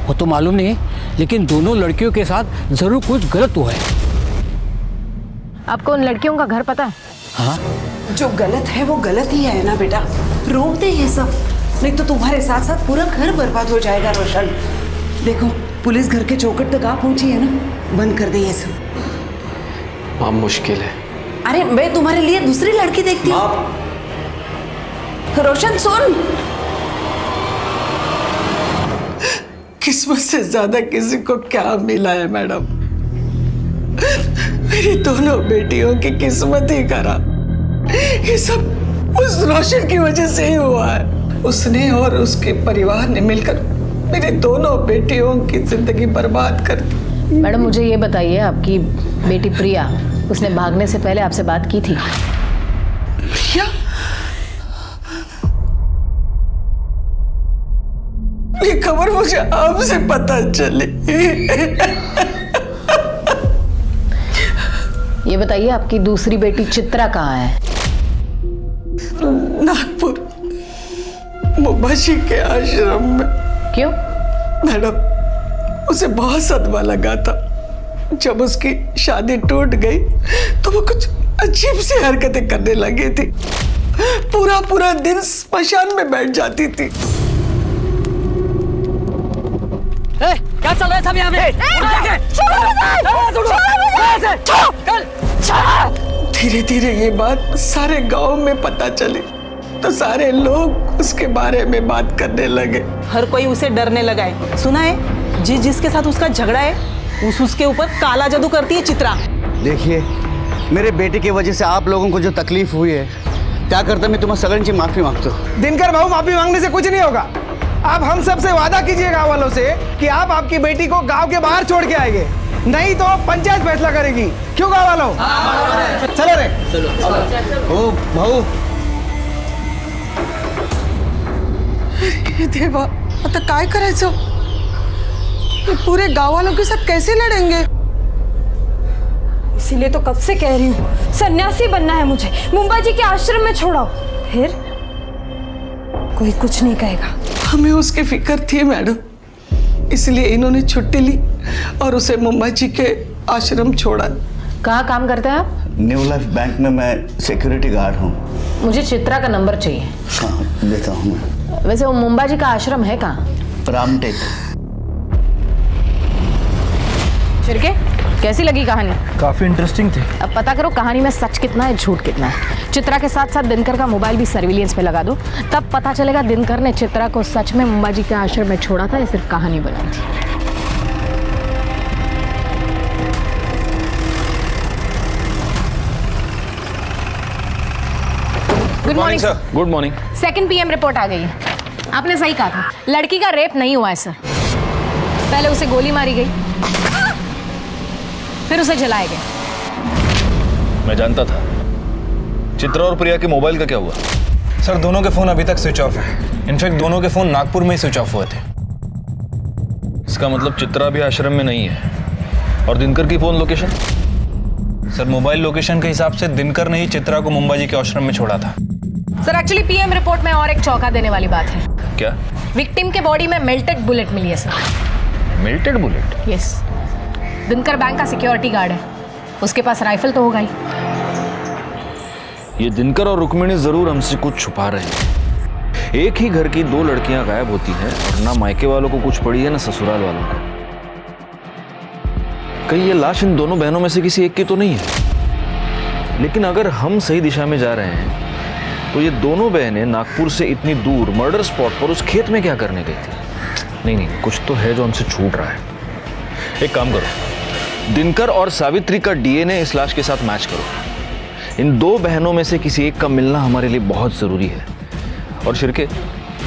वो तो मालूम नहीं, लेकिन दोनों लड़कियों के साथ जरूर कुछ गलत हुआ है। आपको उन लड़कियों का घर पता है? हाँ, जो गलत है वो गलत ही है ना बेटा, रोक दे ये सब, नहीं तो तुम्हारे साथ साथ पूरा घर बर्बाद हो जाएगा। रोशन देखो, पुलिस घर के चौखट तक आ पहुंची है ना, बंद कर दे ये सब। माँ मुश्किल है। अरे मैं तुम्हारे लिए दूसरी लड़की देखती हूँ। रोशन सुन, किस्मत से ज्यादा किसी को क्या मिला है मैडम? मेरी दोनों बेटियों की किस्मत ही खराब। ये सब उस रोशन की वजह से ही हुआ है। उसने और उसके परिवार ने मिलकर मेरी दोनों बेटियों की जिंदगी बर्बाद कर दी। मैडम मुझे ये बताइए, आपकी बेटी प्रिया, उसने भागने से पहले आपसे बात की थी? प्रिया? ये खबर मुझे आपसे पता चली। ये बताइए आपकी दूसरी बेटी चित्रा कहाँ है? नागपुर मुंबाजी के आश्रम में। क्यों? मैडम उसे बहुत सदमा लगा था। जब उसकी शादी टूट गई तो वो कुछ अजीब सी हरकतें करने लगी थी। पूरा दिन स्मशान में बैठ जाती थी। क्या चल रहा है सब यहाँ पे? धीरे धीरे ये बात सारे गांव में पता चली तो सारे लोग उसके बारे में बात करने लगे। हर कोई उसे डरने लगा है। सुना है जिसके साथ उसका झगड़ा है उसके ऊपर काला जादू करती है चित्रा। देखिए, मेरे बेटे की वजह से आप लोगों को जो तकलीफ हुई है, क्या करता मैं तुम्हें सगन से माफी मांगता हूँ। दिनकर भाऊ, माफी मांगने से कुछ नहीं होगा। आप हम सब से वादा कीजिए गांव वालों से कि आप आपकी बेटी को गांव के बाहर छोड़ के आएंगे, नहीं तो पंचायत फैसला करेगी। क्यों गांव वालों? चलो रे, चलो। ओ भाऊ, देवा, आता काय करायचं? ये पूरे गांव वालों के साथ कैसे लड़ेंगे? इसीलिए तो कब से कह रही हूँ, सन्यासी बनना है मुझे, मुंबाजी के आश्रम में छोड़ाओ, फिर कोई कुछ नहीं कहेगा। हमें उसकी फिक्र थी मैडम, इसलिए इन्होंने छुट्टी ली और उसे मुंबाजी के आश्रम छोड़ा। कहाँ काम करते हैं आप? न्यू लाइफ बैंक में मैं सिक्योरिटी गार्ड हूँ। मुझे चित्रा का नंबर चाहिए। हाँ, देता हूँ मैं। वैसे वो मुंबाजी का आश्रम है कहाँ? रामटेक। शिरके, कैसी लगी कहानी? काफी इंटरेस्टिंग थी। अब पता करो कहानी में सच कितना है, झूठ कितना है। चित्रा के साथ साथ दिनकर का मोबाइल भी सर्विलेंस पे लगा दो, तब पता चलेगा दिनकर ने चित्रा को सच में मुंबाजी के आश्रम में छोड़ा था या सिर्फ कहानी बनाई थी। Good morning sir. Good morning. 2 PM report आ गई है। आपने सही कहा था, लड़की का रेप नहीं हुआ है सर। पहले उसे गोली मारी गई, फिर उसे जलाया गया। मैं जानता था। चित्रा और प्रिया के मोबाइल का क्या हुआ? सर दोनों के फोन अभी तक स्विच ऑफ है। इनफैक्ट दोनों के फोन नागपुर में ही स्विच ऑफ हुए थे। इसका मतलब चित्रा भी आश्रम में नहीं है। और दिनकर की phone location? Sir mobile location के हिसाब से दिनकर ने ही चित्रा को मुंबाजी के आश्रम में छोड़ा था। सर एक्चुअली PM रिपोर्ट में और एक चौंका देने वाली बात है। क्या? विक्टिम के बॉडी में मेल्टेड बुलेट मिली है sir. Melted bullet? Yes. Dinkar bank का सिक्योरिटी गार्ड है, उसके पास राइफल तो होगा ही। ये दिनकर और रुक्मिणी जरूर हमसे कुछ छुपा रहे हैं। एक ही घर की 2 लड़कियां गायब होती हैं और ना मायके वालों को कुछ पड़ी है ना ससुराल वालों को। कहीं ये लाश इन दोनों बहनों में से किसी एक की तो नहीं है? लेकिन अगर हम सही दिशा में जा रहे हैं तो ये दोनों बहनें नागपुर से इतनी दूर मर्डर स्पॉट पर उस खेत में क्या करने गई थी? नहीं, कुछ तो है जो हमसे छूट रहा है। एक काम करो, दिनकर और सावित्री का डीएनए इस लाश के साथ मैच करो। इन दो बहनों में से किसी एक का मिलना हमारे लिए बहुत जरूरी है। और शिर्के,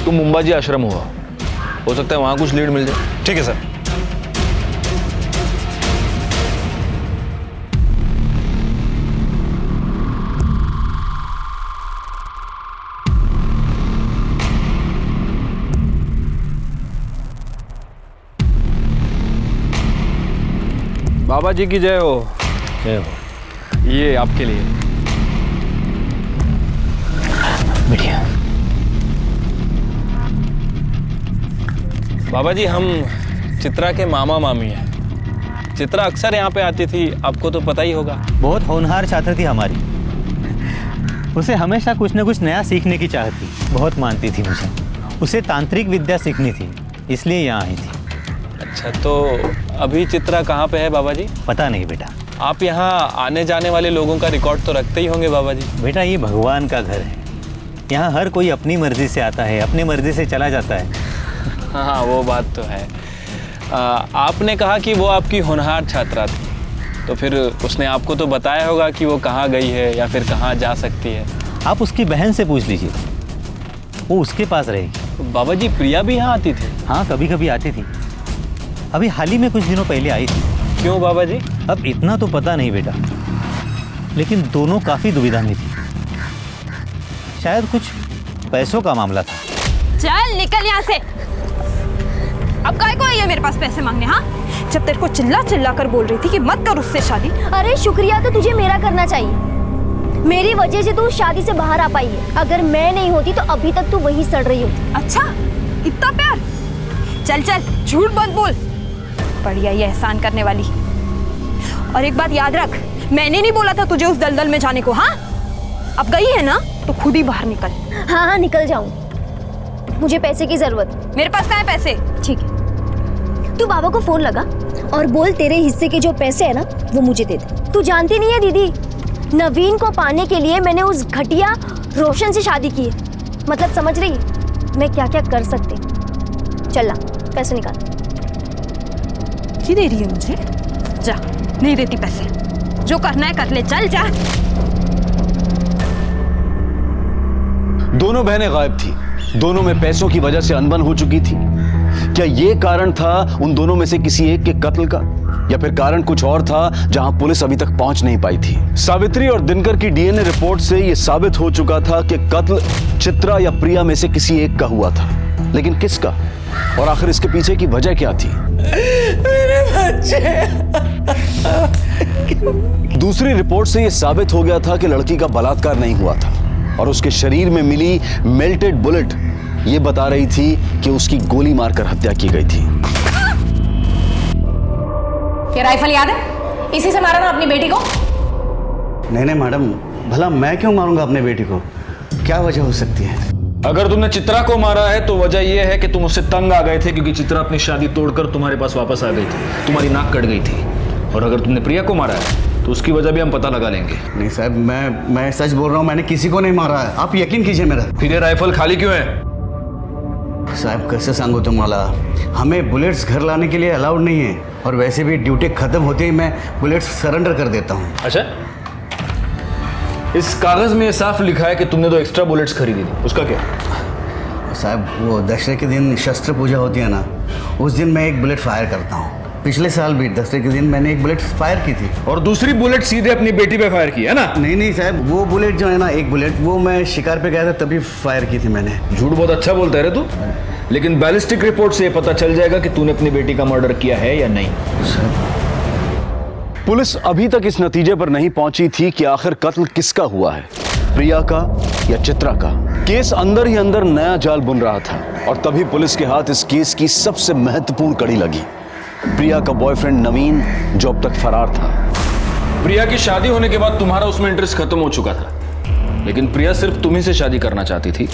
तुम मुंबाजी आश्रम हो सकता है वहां कुछ लीड मिल जाए। ठीक है सर। बाबा जी की जय हो। जय हो। ये आपके लिए। बढ़िया। बाबा जी, हम चित्रा के मामा मामी हैं। चित्रा अक्सर यहाँ पे आती थी, आपको तो पता ही होगा। बहुत होनहार छात्र थी हमारी। उसे हमेशा कुछ न कुछ नया सीखने की चाहत थी। बहुत मानती थी मुझे। उसे तांत्रिक विद्या सीखनी थी, इसलिए यहाँ आई थी। अच्छा, तो अभी चित्रा कहाँ पे है बाबा जी? पता नहीं बेटा। आप यहाँ आने जाने वाले लोगों का रिकॉर्ड तो रखते ही होंगे बाबा जी। बेटा, ये भगवान का घर है। यहाँ हर कोई अपनी मर्जी से आता है, अपनी मर्जी से चला जाता है। हाँ, वो बात तो है। आपने कहा कि वो आपकी होनहार छात्रा थी, तो फिर उसने आपको तो बताया होगा कि वो कहाँ गई है या फिर कहाँ जा सकती है। आप उसकी बहन से पूछ लीजिए, वो उसके पास रहेगी। तो बाबा जी, प्रिया भी यहाँ आती थी? हाँ, कभी कभी आती थी। अभी हाल ही में कुछ दिनों पहले आई थी। क्यों बाबा जी? अब इतना तो पता नहीं बेटा, लेकिन दोनों काफी दुविधा में थी। शायद कुछ पैसों का मामला था। चल निकल यहाँ से। अब काय को आई है मेरे पास पैसे मांगने? हाँ, जब तेरे को चिल्ला चिल्ला कर बोल रही थी कि मत कर उससे शादी। अरे शुक्रिया तो तुझे मेरा करना चाहिए। मेरी वजह से तू शादी से बाहर आ पाई है। अगर मैं नहीं होती तो अभी तक तू वही सड़ रही होती। अच्छा, इतना प्यार? चल चल, झूठ मत बोल। बढ़िया ये एहसान करने वाली। और एक बात याद रख, मैंने नहीं बोला था तुझे उस दलदल में जाने को। हाँ, अब गई है ना तो खुद ही बाहर निकल। हाँ हाँ, निकल जाऊं। मुझे पैसे की जरूरत। मेरे पास कहाँ है पैसे? ठीक है, तू बाबा को फोन लगा और बोल तेरे हिस्से के जो पैसे है ना वो मुझे दे दे। तू जानती नहीं है दीदी, नवीन को पाने के लिए मैंने उस घटिया रोशन से शादी की है। मतलब समझ रही मैं क्या क्या कर सकती। चल ला, पैसे निकाल। की दे रही है मुझे? जा, नहीं देती पैसे। जो करना है कर ले, चल जा। दोनों बहनें गायब थी। दोनों में पैसों की वजह से अनबन हो चुकी थी। क्या ये कारण था उन दोनों में से किसी एक के कत्ल का, या फिर कारण कुछ और था जहां पुलिस अभी तक पहुंच नहीं पाई थी? सावित्री और दिनकर की डीएनए रिपोर्ट से यह साबित हो चुका था कि कत्ल चित्रा या प्रिया में से किसी एक का हुआ था, लेकिन किसका? और आखिर इसके पीछे की वजह क्या थी? मेरे बच्चे। दूसरी रिपोर्ट से यह साबित हो गया था कि लड़की का बलात्कार नहीं हुआ था, और उसके शरीर में मिली मेल्टेड बुलेट ये बता रही थी कि उसकी गोली मारकर हत्या की गई थी। क्या राइफल याद है? इसी से मारा ना अपनी बेटी को? नहीं मैडम, भला मैं क्यों मारूंगा अपने बेटी को? क्या वजह हो सकती है? अगर तुमने चित्रा को मारा है तो वजह यह है कि तुम उससे तंग आ गए थे, क्योंकि चित्रा अपनी शादी तोड़कर तुम्हारे पास वापस आ गई थी, तुम्हारी नाक कट गई थी। और अगर तुमने प्रिया को मारा है तो उसकी वजह भी हम पता लगा लेंगे। नहीं साहब, मैं सच बोल रहा हूँ, मैंने किसी को नहीं मारा है। आप यकीन कीजिए मेरा। फिर ये राइफल खाली क्यों है? साहब कसं सांगू तुम्हाला, हमें बुलेट्स घर लाने के लिए अलाउड नहीं है, और वैसे भी ड्यूटी खत्म होते ही मैं बुलेट्स सरेंडर कर देता हूँ। अच्छा, इस कागज में साफ लिखा है कि तुमने 2 एक्स्ट्रा बुलेट्स खरीदी थी, उसका क्या? साहब वो दशहरे के दिन शस्त्र पूजा होती है ना, उस दिन मैं एक बुलेट फायर करता हूँ। पिछले साल भी दशहरे के दिन मैंने एक बुलेट फायर की थी। और दूसरी बुलेट सीधे अपनी बेटी पे फायर की है ना? नहीं साहब, वो बुलेट जो है ना, एक बुलेट वो मैं शिकार पे गया था तभी फायर की थी मैंने। झूठ बहुत अच्छा बोलता है रे तू, लेकिन बैलिस्टिक रिपोर्ट से ये पता चल जाएगा कि तूने अपनी बेटी का मर्डर किया है या नहीं। पुलिस अभी तक इस नतीजे पर नहीं पहुंची थी कि आखिर कत्ल किसका हुआ है, प्रिया का या चित्रा का। केस अंदर ही अंदर नया जाल बुन रहा था, और तभी पुलिस के हाथ इस केस की सबसे महत्वपूर्ण कड़ी लगी, प्रिया का बॉयफ्रेंड नवीन, जो अब तक फरार था। प्रिया की शादी होने के बाद तुम्हारा उसमें इंटरेस्ट खत्म हो चुका था, लेकिन प्रिया सिर्फ तुम्ही से शादी करना चाहती थी,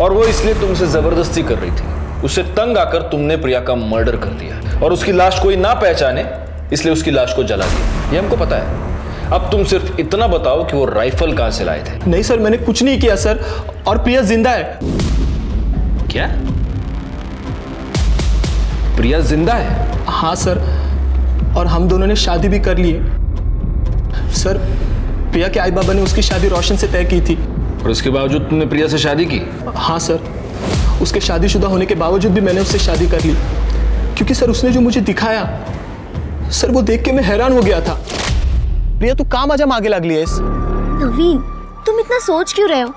और वो इसलिए तुमसे जबरदस्ती कर रही थी। उससे तंग आकर तुमने प्रिया का मर्डर कर दिया, और उसकी लाश कोई ना पहचाने इसलिए उसकी लाश को जला दिया। ये हमको पता है। अब तुम सिर्फ इतना बताओ कि वो राइफल कहां से लाए थे। नहीं सर, मैंने कुछ नहीं किया सर, और प्रिया जिंदा है। क्या? प्रिया जिंदा है? हाँ सर, और हम दोनों ने शादी भी कर ली है। सर, प्रिया के आई बाबा ने उसकी शादी रोशन से तय की थी। और इसके बावजूद तुमने प्रिया से शादी की? हाँ सर, उसके शादीशुदा होने के बावजूद भी मैंने उससे शादी कर ली, क्योंकि सर उसने जो मुझे दिखाया सर, वो देख के मैं हैरान हो गया था। प्रिया तू काम आजा आगे लग लिया इस। नवीन, तुम इतना सोच क्यों रहे हो?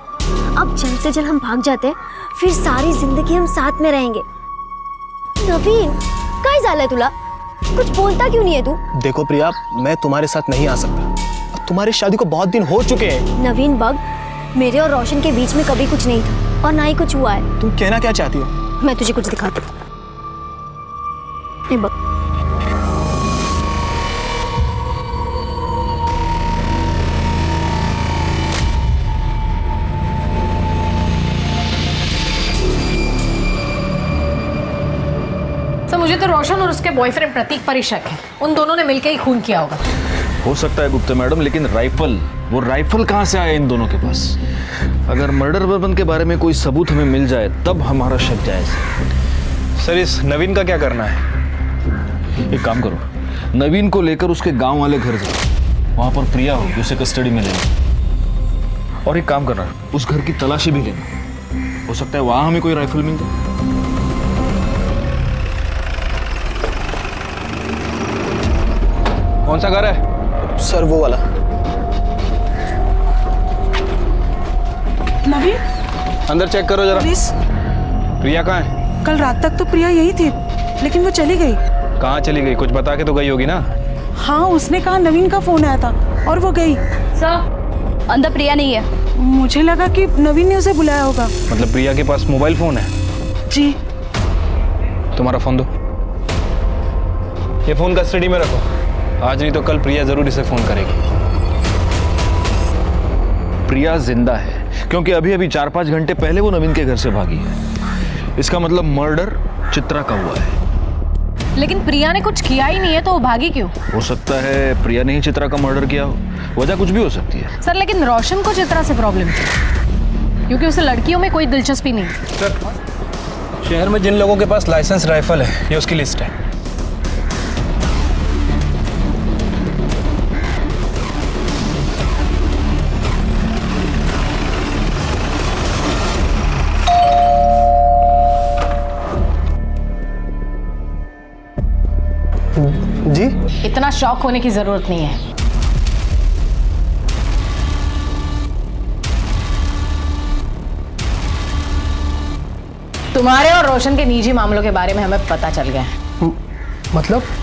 अब जल्द से जल्द हम भाग जाते हैं, फिर सारी जिंदगी हम साथ में रहेंगे। नवीन, काय झालंय तुला? कुछ बोलता क्यों नहीं है तू? देखो प्रिया, मैं तुम्हारे साथ नहीं आ सकता। तुम्हारी शादी को बहुत दिन हो चुके हैं। नवीन बग, मेरे और रोशन के बीच में कभी कुछ नहीं था और ना ही कुछ हुआ है। तुम कहना क्या चाहती हो? मैं तुझे कुछ दिखाती हूँ। बग, तो मुझे तो रोशन और उसके बॉयफ्रेंड प्रतीक पर ही शक है। उन दोनों ने मिलकर ही खून किया होगा। हो सकता है गुप्ता मैडम, लेकिन वो राइफल कहां से आया इन दोनों के पास? अगर मर्डर वेपन के बारे में कोई सबूत हमें मिल जाए तब हमारा शक जायज है। सर, इस नवीन का क्या करना है? एक काम करो, नवीन को लेकर उसके गांव वाले घर जाओ, वहां पर प्रिया होगी, उसे कस्टडी में लेना। और एक काम करना, उस घर की तलाशी भी लेना, हो सकता है वहां हमें कोई राइफल मिल जाए। कौन सा घर है? सर वो वाला। नवीन, अंदर चेक करो जरा। पुलिस। प्रिया कहाँ है? कल रात तक तो प्रिया यही थी, लेकिन वो चली गई। कहाँ चली गई? कुछ बता के तो गई होगी ना। हाँ, उसने कहा नवीन का फोन आया था और वो गई। सर, अंदर प्रिया नहीं है। मुझे लगा कि नवीन ने उसे बुलाया होगा। मतलब प्रिया के पास मोबाइल फोन है? जी। तुम्हारा फोन दो। ये फोन कस्टडी में रखो, आज नहीं तो कल प्रिया जरूर इसे फोन करेगी। प्रिया जिंदा है क्योंकि अभी अभी 4-5 घंटे पहले वो नवीन के घर से भागी है। इसका मतलब मर्डर चित्रा का हुआ है। लेकिन प्रिया ने कुछ किया ही नहीं है, तो वो भागी क्यों? हो सकता है प्रिया ने ही चित्रा का मर्डर किया हो, वजह कुछ भी हो सकती है। सर, लेकिन रोशन को चित्रा से प्रॉब्लम थी, क्योंकि उसे लड़कियों में कोई दिलचस्पी नहीं। सर, शहर में जिन लोगों के पास लाइसेंस राइफल है, ये उसकी लिस्ट है। जी? इतना शॉक होने की जरूरत नहीं है। तुम्हारे और रोशन के निजी मामलों के बारे में हमें पता चल गया है।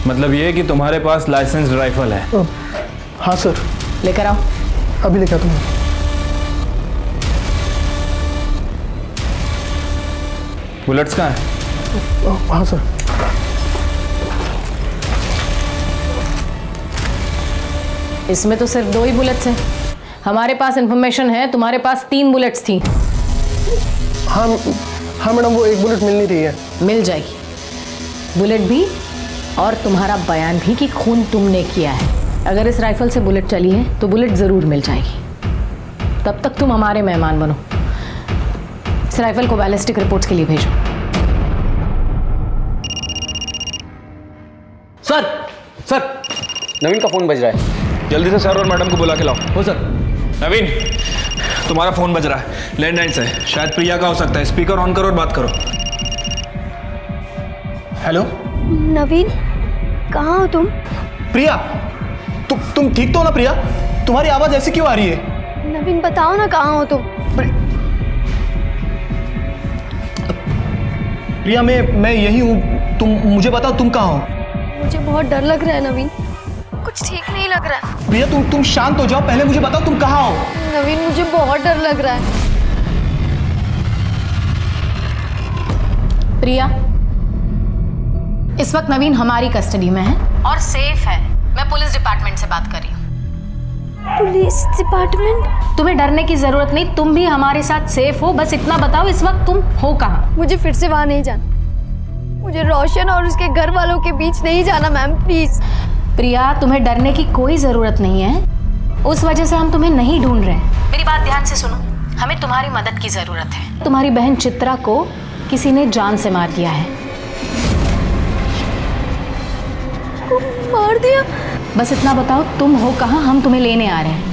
मतलब ये कि तुम्हारे पास लाइसेंस राइफल है? हाँ सर। लेकर आओ। अभी लेकर तुम। बुलेट्स कहाँ है? हाँ सर। इसमें तो सिर्फ 2 ही बुलेट्स हैं। हमारे पास इंफॉर्मेशन है तुम्हारे पास 3 बुलेट्स थी। हाँ मैडम, वो 1 बुलेट मिल नहीं रही है। मिल जाएगी बुलेट भी, और तुम्हारा बयान भी कि खून तुमने किया है। अगर इस राइफल से बुलेट चली है तो बुलेट जरूर मिल जाएगी। तब तक तुम हमारे मेहमान बनो। इस राइफल को बैलिस्टिक रिपोर्ट्स के लिए भेजो। सर, नवीन का फोन बज रहा है। जल्दी से सर और मैडम को बुला के लाओ। हो सर। नवीन, तुम्हारा फोन बज रहा है, लैंडलाइन से, शायद प्रिया का हो सकता है। स्पीकर ऑन करो और बात करो। हेलो नवीन, कहाँ हो तुम? प्रिया, तुम ठीक तो हो ना? प्रिया, तुम्हारी आवाज ऐसी क्यों आ रही है? नवीन बताओ ना, कहाँ हो तुम? प्रिया, मैं यही हूँ। तुम मुझे बताओ, तुम कहाँ हो? मुझे बहुत डर लग रहा है नवीन, कुछ ठीक नहीं लग रहा है। प्रिया, तुम शांत हो जाओ, पहले मुझे बताओ तुम कहाँ हो? नवीन, मुझे बहुत डर लग रहा है। प्रिया, इस वक्त नवीन हमारी कस्टडी में है और सेफ है। मैं पुलिस डिपार्टमेंट से बात कर रही हूँ। Police department? तुम्हें डरने की जरूरत नहीं, तुम भी हमारे साथ सेफ हो। बस इतना बताओ, इस वक्त तुम हो कहाँ? मुझे फिर से वहां नहीं जाना। मुझे रोशन और उसके घर वालों के बीच नहीं जाना मैम, प्लीज। प्रिया, तुम्हें डरने की कोई जरूरत नहीं है। उस वजह से हम तुम्हें नहीं ढूंढ रहे हैं। मेरी बात ध्यान से सुनो, हमें तुम्हारी मदद की जरूरत है। तुम्हारी बहन चित्रा को किसी ने जान से मार दिया है। मार दिया? बस इतना बताओ तुम हो कहाँ, हम तुम्हें लेने आ रहे हैं।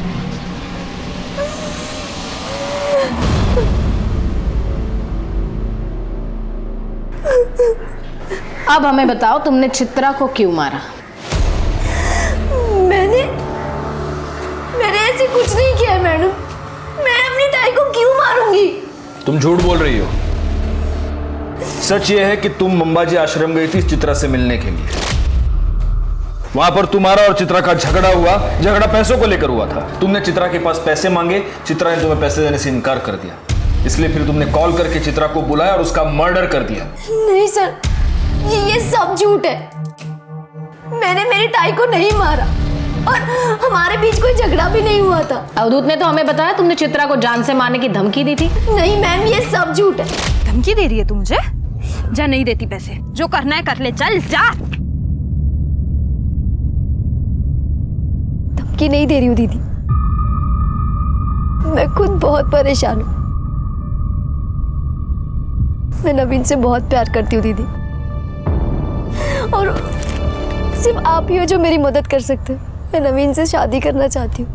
अब हमें बताओ तुमने चित्रा को क्यों मारा? मैंने ऐसे कुछ नहीं किया है मैडम। मैं अपनी ताई को क्यों मारूंगी? तुम झूठ बोल रही हो। सच ये है कि तुम अंबाजी आश्रम गई थी चित्रा से मिलने के लिए। वहां पर तुम्हारा और चित्रा का झगड़ा हुआ। झगड़ा पैसों को लेकर हुआ था। तुमने चित्रा के पास पैसे मांगे, चित्रा ने तुम्हें पैसे देने से इनकार कर दिया। इसलिए फिर तुमने कॉल करके चित्रा को बुलाया और उसका मर्डर कर दिया। नहीं सर, ये सब झूठ है। मैंने मेरी ताई को नहीं मारा और हमारे बीच कोई झगड़ा भी नहीं हुआ था। अवधूत ने तो हमें बताया तुमने चित्रा को जान से मारने की धमकी दी थी। नहीं मैम, ये सब झूठ है। धमकी दे रही है तू मुझे? जा, नहीं देती पैसे, जो करना है कर ले, चल जा। धमकी नहीं दे रही हूँ दीदी, मैं खुद बहुत परेशान हूँ। मैं नवीन से बहुत प्यार करती हूँ दीदी, और सिर्फ आप ही हो जो मेरी मदद कर सकते हो। मैं नवीन से शादी करना चाहती हूँ।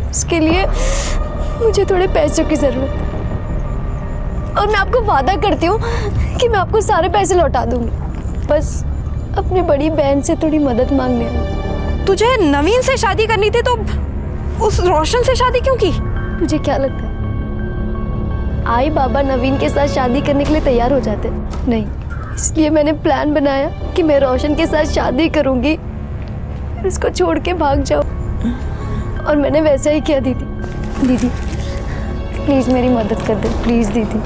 उसके लिए मुझे थोड़े पैसों की जरूरत है, और मैं आपको वादा करती हूँ कि मैं आपको सारे पैसे लौटा दूंगी। बस अपनी बड़ी बहन से थोड़ी मदद मांगने आई। तुझे नवीन से शादी करनी थी तो उस रोशन से शादी क्यों की? तुझे क्या लगता है आई बाबा नवीन के साथ शादी करने के लिए तैयार हो जाते? नहीं, इसलिए मैंने प्लान बनाया कि मैं रोशन के साथ शादी करूंगी, फिर उसको छोड़ के भाग जाऊं। और मैंने वैसा ही किया दीदी। दीदी प्लीज मेरी मदद कर दे, प्लीज दीदी।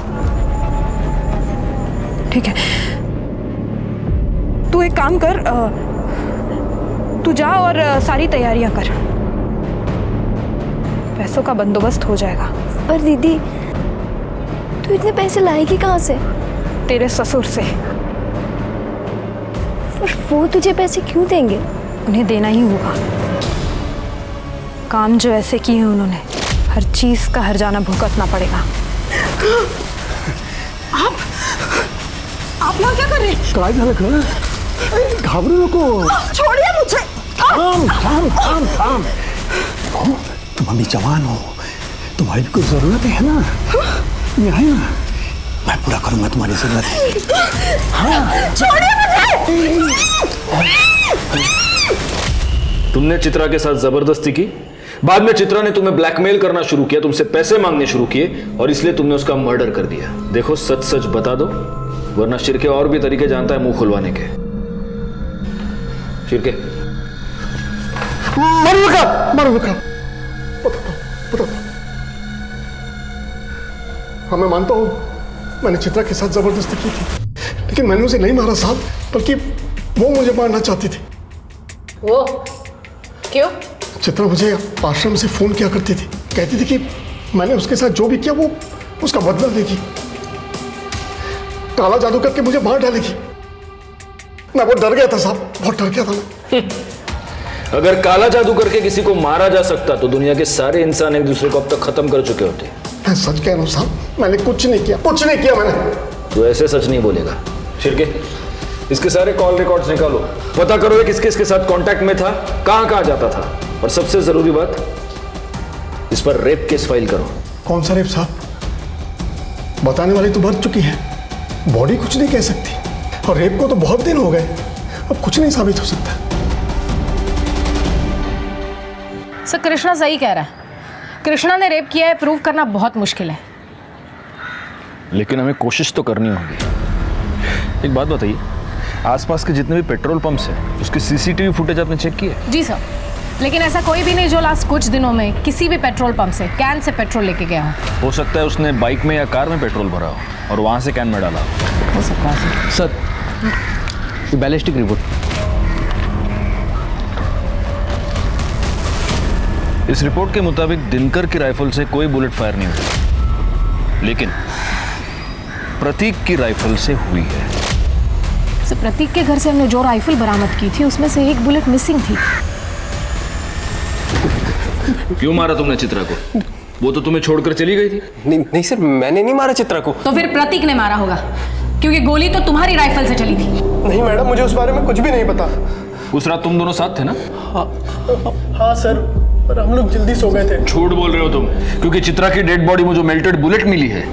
ठीक है, तू एक काम कर, तू जा और सारी तैयारियां कर, पैसों का बंदोबस्त हो जाएगा। पर दीदी तू इतने पैसे लाएगी कहाँ से? तेरे ससुर से। और वो तुझे पैसे क्यों देंगे? उन्हें देना ही होगा। काम जो ऐसे किए हैं उन्होंने, हर चीज का हर्जाना भुगतना पड़ेगा। आप यहाँ क्या कर रहे हैं? काय झालं का? घाबरू नको। छोड़िए मुझे। थाम थाम थाम थाम। तुम अभी जवान हो, तुम्हारी भी कुछ जरूरत है ना? मैं है ना, मैं पूरा करूंगा तुम्हारी जरूरत। हाँ। छोड़िए मुझे। तुमने चित्रा के साथ जबरदस्ती की, बाद में चित्रा ने तुम्हें ब्लैकमेल करना शुरू किया, तुमसे पैसे मांगने शुरू किए, और इसलिए तुमने उसका मर्डर कर दिया। देखो सच सच बता दो, वरना शिरके और भी तरीके जानता है मुंह खुलवाने के। शिरके मर बता। हाँ मैं मानता हूँ मैंने चित्रा के साथ जबरदस्ती की थी, लेकिन मैंने उसे नहीं मारा साहब, बल्कि वो मुझे मारना चाहती थी। वो क्यों? चित्रा मुझे आश्रम से फोन किया करती थी, कहती थी कि मैंने उसके साथ जो भी किया वो उसका बदला लेगी, काला जादू करके मुझे मार डालेगी। मैं बहुत डर गया था साहब, बहुत डर गया था मैं। अगर काला जादू करके किसी को मारा जा सकता तो दुनिया के सारे इंसान एक दूसरे को अब तक खत्म कर चुके होते। मैं सच कह रहा हूँ साहब, मैंने कुछ नहीं किया मैंने। तो ऐसे सच नहीं बोलेगा। शिरके इसके सारे कॉल रिकॉर्ड्स निकालो, पता करो ये किस किस के साथ कांटेक्ट में था, कहां कहां जाता था, और सबसे जरूरी बात, इस पर रेप केस फाइल करो। कौन सा रेप साहब? बताने वाली तो मर चुकी है, बॉडी कुछ नहीं कह सकती, और रेप को तो बहुत दिन हो गए, अब कुछ नहीं साबित हो सकता। सर कृष्णा सही कह रहा है, कृष्णा ने रेप किया है, प्रूव करना बहुत मुश्किल है। लेकिन हमें कोशिश तो करनी होगी। एक बात बताइए, आसपास के जितने भी पेट्रोल पंप्स हैं उसकी सीसीटीवी फुटेज आपने चेक की है? जी सर, लेकिन ऐसा कोई भी नहीं जो लास्ट कुछ दिनों में किसी भी पेट्रोल पंप से कैन से पेट्रोल लेके गया हो सकता है उसने बाइक में या कार में पेट्रोल भरा हो और वहां से कैन में डाला हो सकता है सर। Ballistic report. इस रिपोर्ट के मुताबिक दिनकर की राइफल से कोई बुलेट फायर नहीं हुई, लेकिन प्रतीक की राइफल से हुई है। प्रतीक के घर से हमने जो राइफल बरामद की थी उसमें से एक बुलेट मिसिंग थी। क्यों मारा तुमने चित्रा को? वो तो तुम्हें छोड़कर चली गई थी। नहीं सर, मैंने नहीं मारा चित्रा को। तो फिर प्रतीक ने मारा होगा, क्योंकि गोली तो तुम्हारी राइफल से चली थी। नहीं मैडम, मुझे उस बारे में कुछ भी नहीं पता। उस रात तुम दोनों साथ थे ना? हाँ सर, पर हम लोग जल्दी सो गए थे। झूठ बोल रहे हो तुम, क्योंकि चित्रा की डेड बॉडी में जो मेल्टेड बुलेट मिली है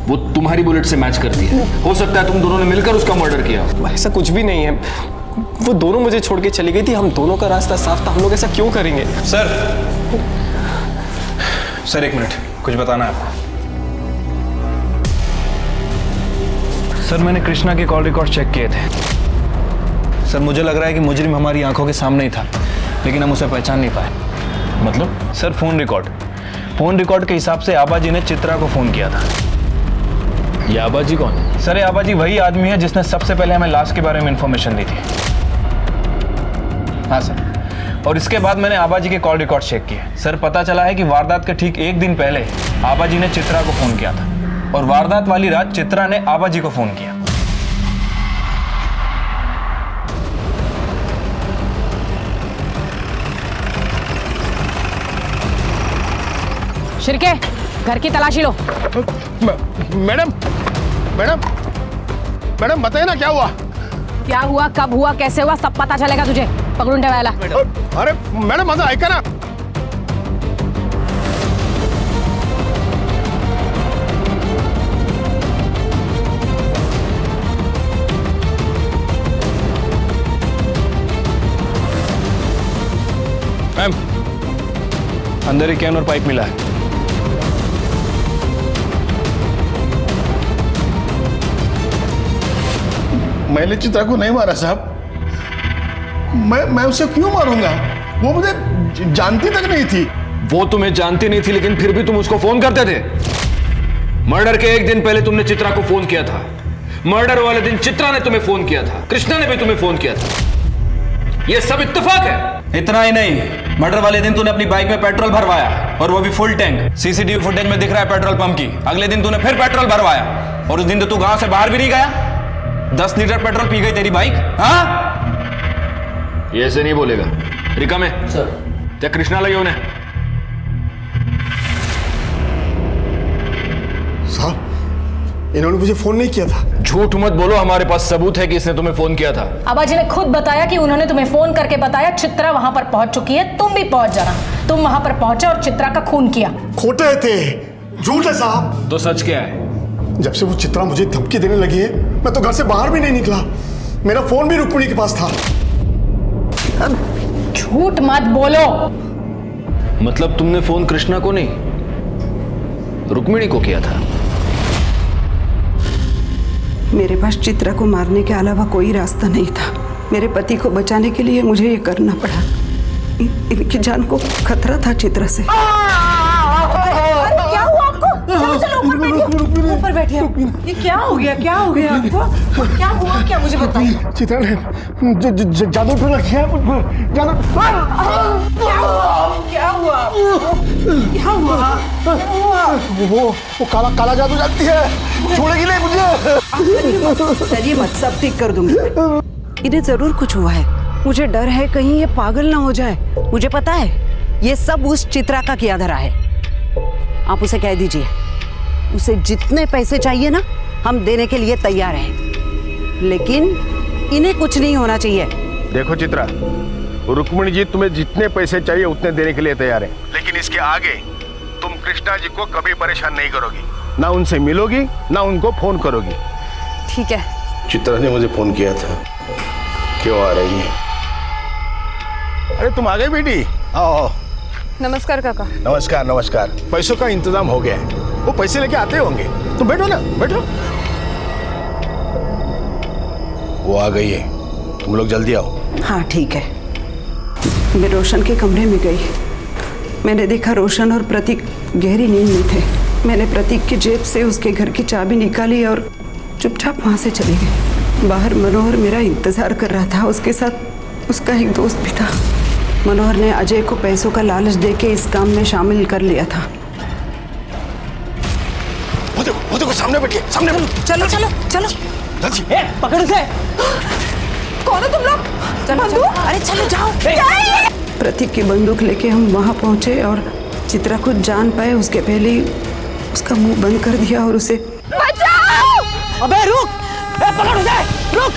वो तुम्हारी बुलेट से मैच करती है। हो सकता है तुम दोनों ने मिलकर उसका मर्डर किया। ऐसा कुछ भी नहीं है, वो दोनों मुझे छोड़ के चली गई थी। हम दोनों का रास्ता साफ था, हम लोग ऐसा क्यों करेंगे? सर एक मिनट, कुछ बताना है आपको। सर मैंने कृष्णा के कॉल रिकॉर्ड चेक किए थे। सर मुझे लग रहा है कि मुजरिम हमारी आंखों के सामने ही था, लेकिन हम उसे पहचान नहीं पाए। मतलब? सर फोन रिकॉर्ड के हिसाब से आबाजी ने चित्रा को फोन किया था। ये आबाजी कौन है? सर ये आबाजी वही आदमी है जिसने सबसे पहले हमें लाश के बारे में इंफॉर्मेशन दी थी। हाँ सर, और इसके बाद मैंने आबाजी के कॉल रिकॉर्ड चेक किए। सर पता चला है कि वारदात के ठीक एक दिन पहले आबाजी ने चित्रा को फोन किया था, और वारदात वाली रात चित्रा ने आबाजी को फोन किया। शिर्के, घर की तलाशी लो। मैडम मैडम मैडम बताइए ना क्या हुआ? क्या हुआ, कब हुआ, कैसे हुआ, सब पता चलेगा तुझे। पकड़ून ठेवायला। अरे मैडम माझं ऐका ना। मैम, अंदर एक कैन और पाइप मिला है। मैंने चित्रा को नहीं मारा साहब। मैं उसे क्यों मारूंगा? वो मुझे जानती तक नहीं थी। वो तुम्हें जानती नहीं थी, लेकिन फिर भी तुम उसको फोन करते थे। मर्डर के एक दिन पहले तुमने चित्रा को फोन किया था। मर्डर वाले दिन चित्रा ने तुम्हें फोन किया था, कृष्णा ने भी तुम्हें फोन किया था। यह सब इत्तेफाक है। इतना ही नहीं, मर्डर वाले दिन तूने अपनी बाइक में पेट्रोल भरवाया, और वो भी फुल टैंक। सीसीटीवी फुटेज में दिख रहा है पेट्रोल पंप की। अगले दिन तूने फिर पेट्रोल भरवाया, और उस दिन तो तू गांव से बाहर भी नहीं गया। 10 लीटर पेट्रोल पी गई तेरी बाइक। हाँ, ये ऐसे नहीं बोलेगा। रिका में सर क्या कृष्णा लगे उन्हें? साहब इन्होंने मुझे फोन नहीं किया था। झूठ मत बोलो, हमारे पास सबूत है कि इसने तुम्हें फोन किया था। आबाजी ने खुद बताया कि उन्होंने तुम्हें फोन करके बताया चित्रा वहां पर पहुंच चुकी है, तुम भी पहुंच जाना। तुम वहां पर पहुंचे और चित्रा का खून किया। खोटे थे, झूठ है साहब। तो सच क्या है? जब से वो चित्रा मुझे धमकी देने लगी है, मैं तो घर से बाहर भी नहीं निकला। मेरा फोन भी रुक्मिणी के पास था। झूठ मत बोलो। मतलब तुमने फोन कृष्णा को नहीं, रुक्मिणी को किया था? मेरे पास चित्रा को मारने के अलावा कोई रास्ता नहीं था। मेरे पति को बचाने के लिए मुझे ये करना पड़ा। इनकी जान को खतरा था चित्रा से। क्या हुआ आपको? चलो चलो ऊपर बैठिए, ऊपर बैठिए। ये क्या हो गया, क्या हो गया आपको? क्या हुआ, क्या मुझे बताइए। चित्रा ने जादू टोना किया है मुझ पर। क्या हुआ, क्या हुआ, क्या हुआ? वो काला जादू जानती है, छोड़ेगी नहीं मुझे। चलिए मत, सब ठीक कर दूंगी। इन्हें जरूर कुछ हुआ है। मुझे डर है कहीं ये पागल ना हो जाए। मुझे पता है ये सब उस चित्रा का किया धरा है। आप उसे कह दीजिए, उसे जितने पैसे चाहिए ना, हम देने के लिए तैयार हैं, लेकिन इन्हें कुछ नहीं होना चाहिए। देखो चित्रा, रुक्मिणी जी तुम्हें जितने पैसे चाहिए उतने देने के लिए तैयार है, लेकिन इसके आगे तुम कृष्णा जी को कभी परेशान नहीं करोगी, ना उनसे मिलोगी, ना उनको फोन करोगी। ठीक है। चित्रा ने मुझे फोन किया था। क्यों आ रही है? अरे तुम आ गई बेटी? आओ। नमस्कार काका। नमस्कार नमस्कार। पैसों का इंतजाम हो गया है, वो पैसे लेके आते होंगे। तुम बैठो ना, बैठो। वो आ गई है, तुम लोग जल्दी आओ। हाँ ठीक है। मैं रोशन के कमरे में गई। मैंने देखा रोशन और प्रतीक गहरी नींद में थे। मैंने प्रतीक की जेब से उसके घर की चाबी निकाली और चुपचाप वहाँ से चली गई। बाहर मनोहर मेरा इंतजार कर रहा था, उसके साथ उसका एक दोस्त भी था। मनोहर ने अजय को पैसों का लालच देके इस काम में शामिल कर लिया था। वो देखो सामने बैठिए, सामने। चलो चलो चलो, पकड़ उसे। कौन हो तुम लोग? चलो, बंदूक? अरे चलो जाओ। प्रतीक की बंदूक लेके हम वहां पहुंचे और चित्रा कुछ जान पाए उसके पहले ही उसका मुंह बंद कर दिया और उसे बचाओ! अबे रुक! पकड़ उसे! रुक!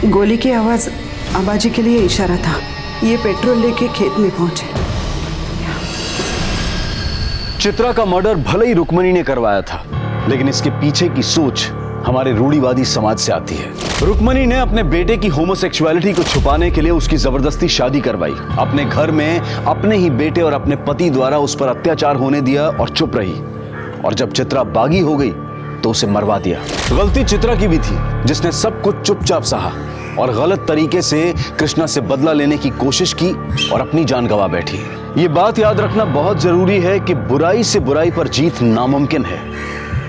गोली की आवाज आबाजी के लिए इशारा था। ये पेट्रोल लेके खेत में पहुंचे। चित्रा का मर्डर भले ही रुक्मणी ने करवाया था, लेकिन इसके पीछे की सोच हमारे रूढ़िवादी समाज से आती है। रुक्मणी ने अपने बेटे की होमोसेक्सुअलिटी को छुपाने के लिए उसकी जबरदस्ती शादी करवाई, अपने घर में अपने ही बेटे और अपने पति द्वारा उस पर अत्याचार होने दिया और चुप रही। और जब चित्रा बागी हो गई तो उसे मरवा दिया। गलती चित्रा की भी थी, जिसने सब कुछ चुपचाप सहा और गलत तरीके से कृष्णा से बदला लेने की कोशिश की और अपनी जान गंवा बैठी। ये बात याद रखना बहुत जरूरी है कि बुराई से बुराई पर जीत नामुमकिन है।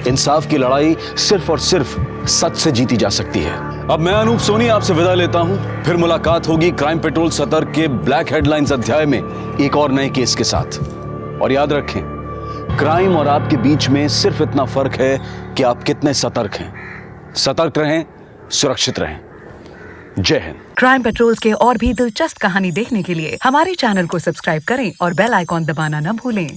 इंसाफ की लड़ाई सिर्फ और सिर्फ सच से जीती जा सकती है। अब मैं अनूप सोनी आपसे विदा लेता हूं। फिर मुलाकात होगी क्राइम पेट्रोल सतर्क के ब्लैक हेडलाइंस अध्याय में एक और नए केस के साथ। और याद रखें, क्राइम और आपके बीच में सिर्फ इतना फर्क है कि आप कितने सतर्क हैं। सतर्क रहें, सुरक्षित रहें। जय हिंद। क्राइम पेट्रोल्स के और भी दिलचस्प कहानी देखने के लिए हमारे चैनल को सब्सक्राइब करें और बेल आइकॉन दबाना न भूलें।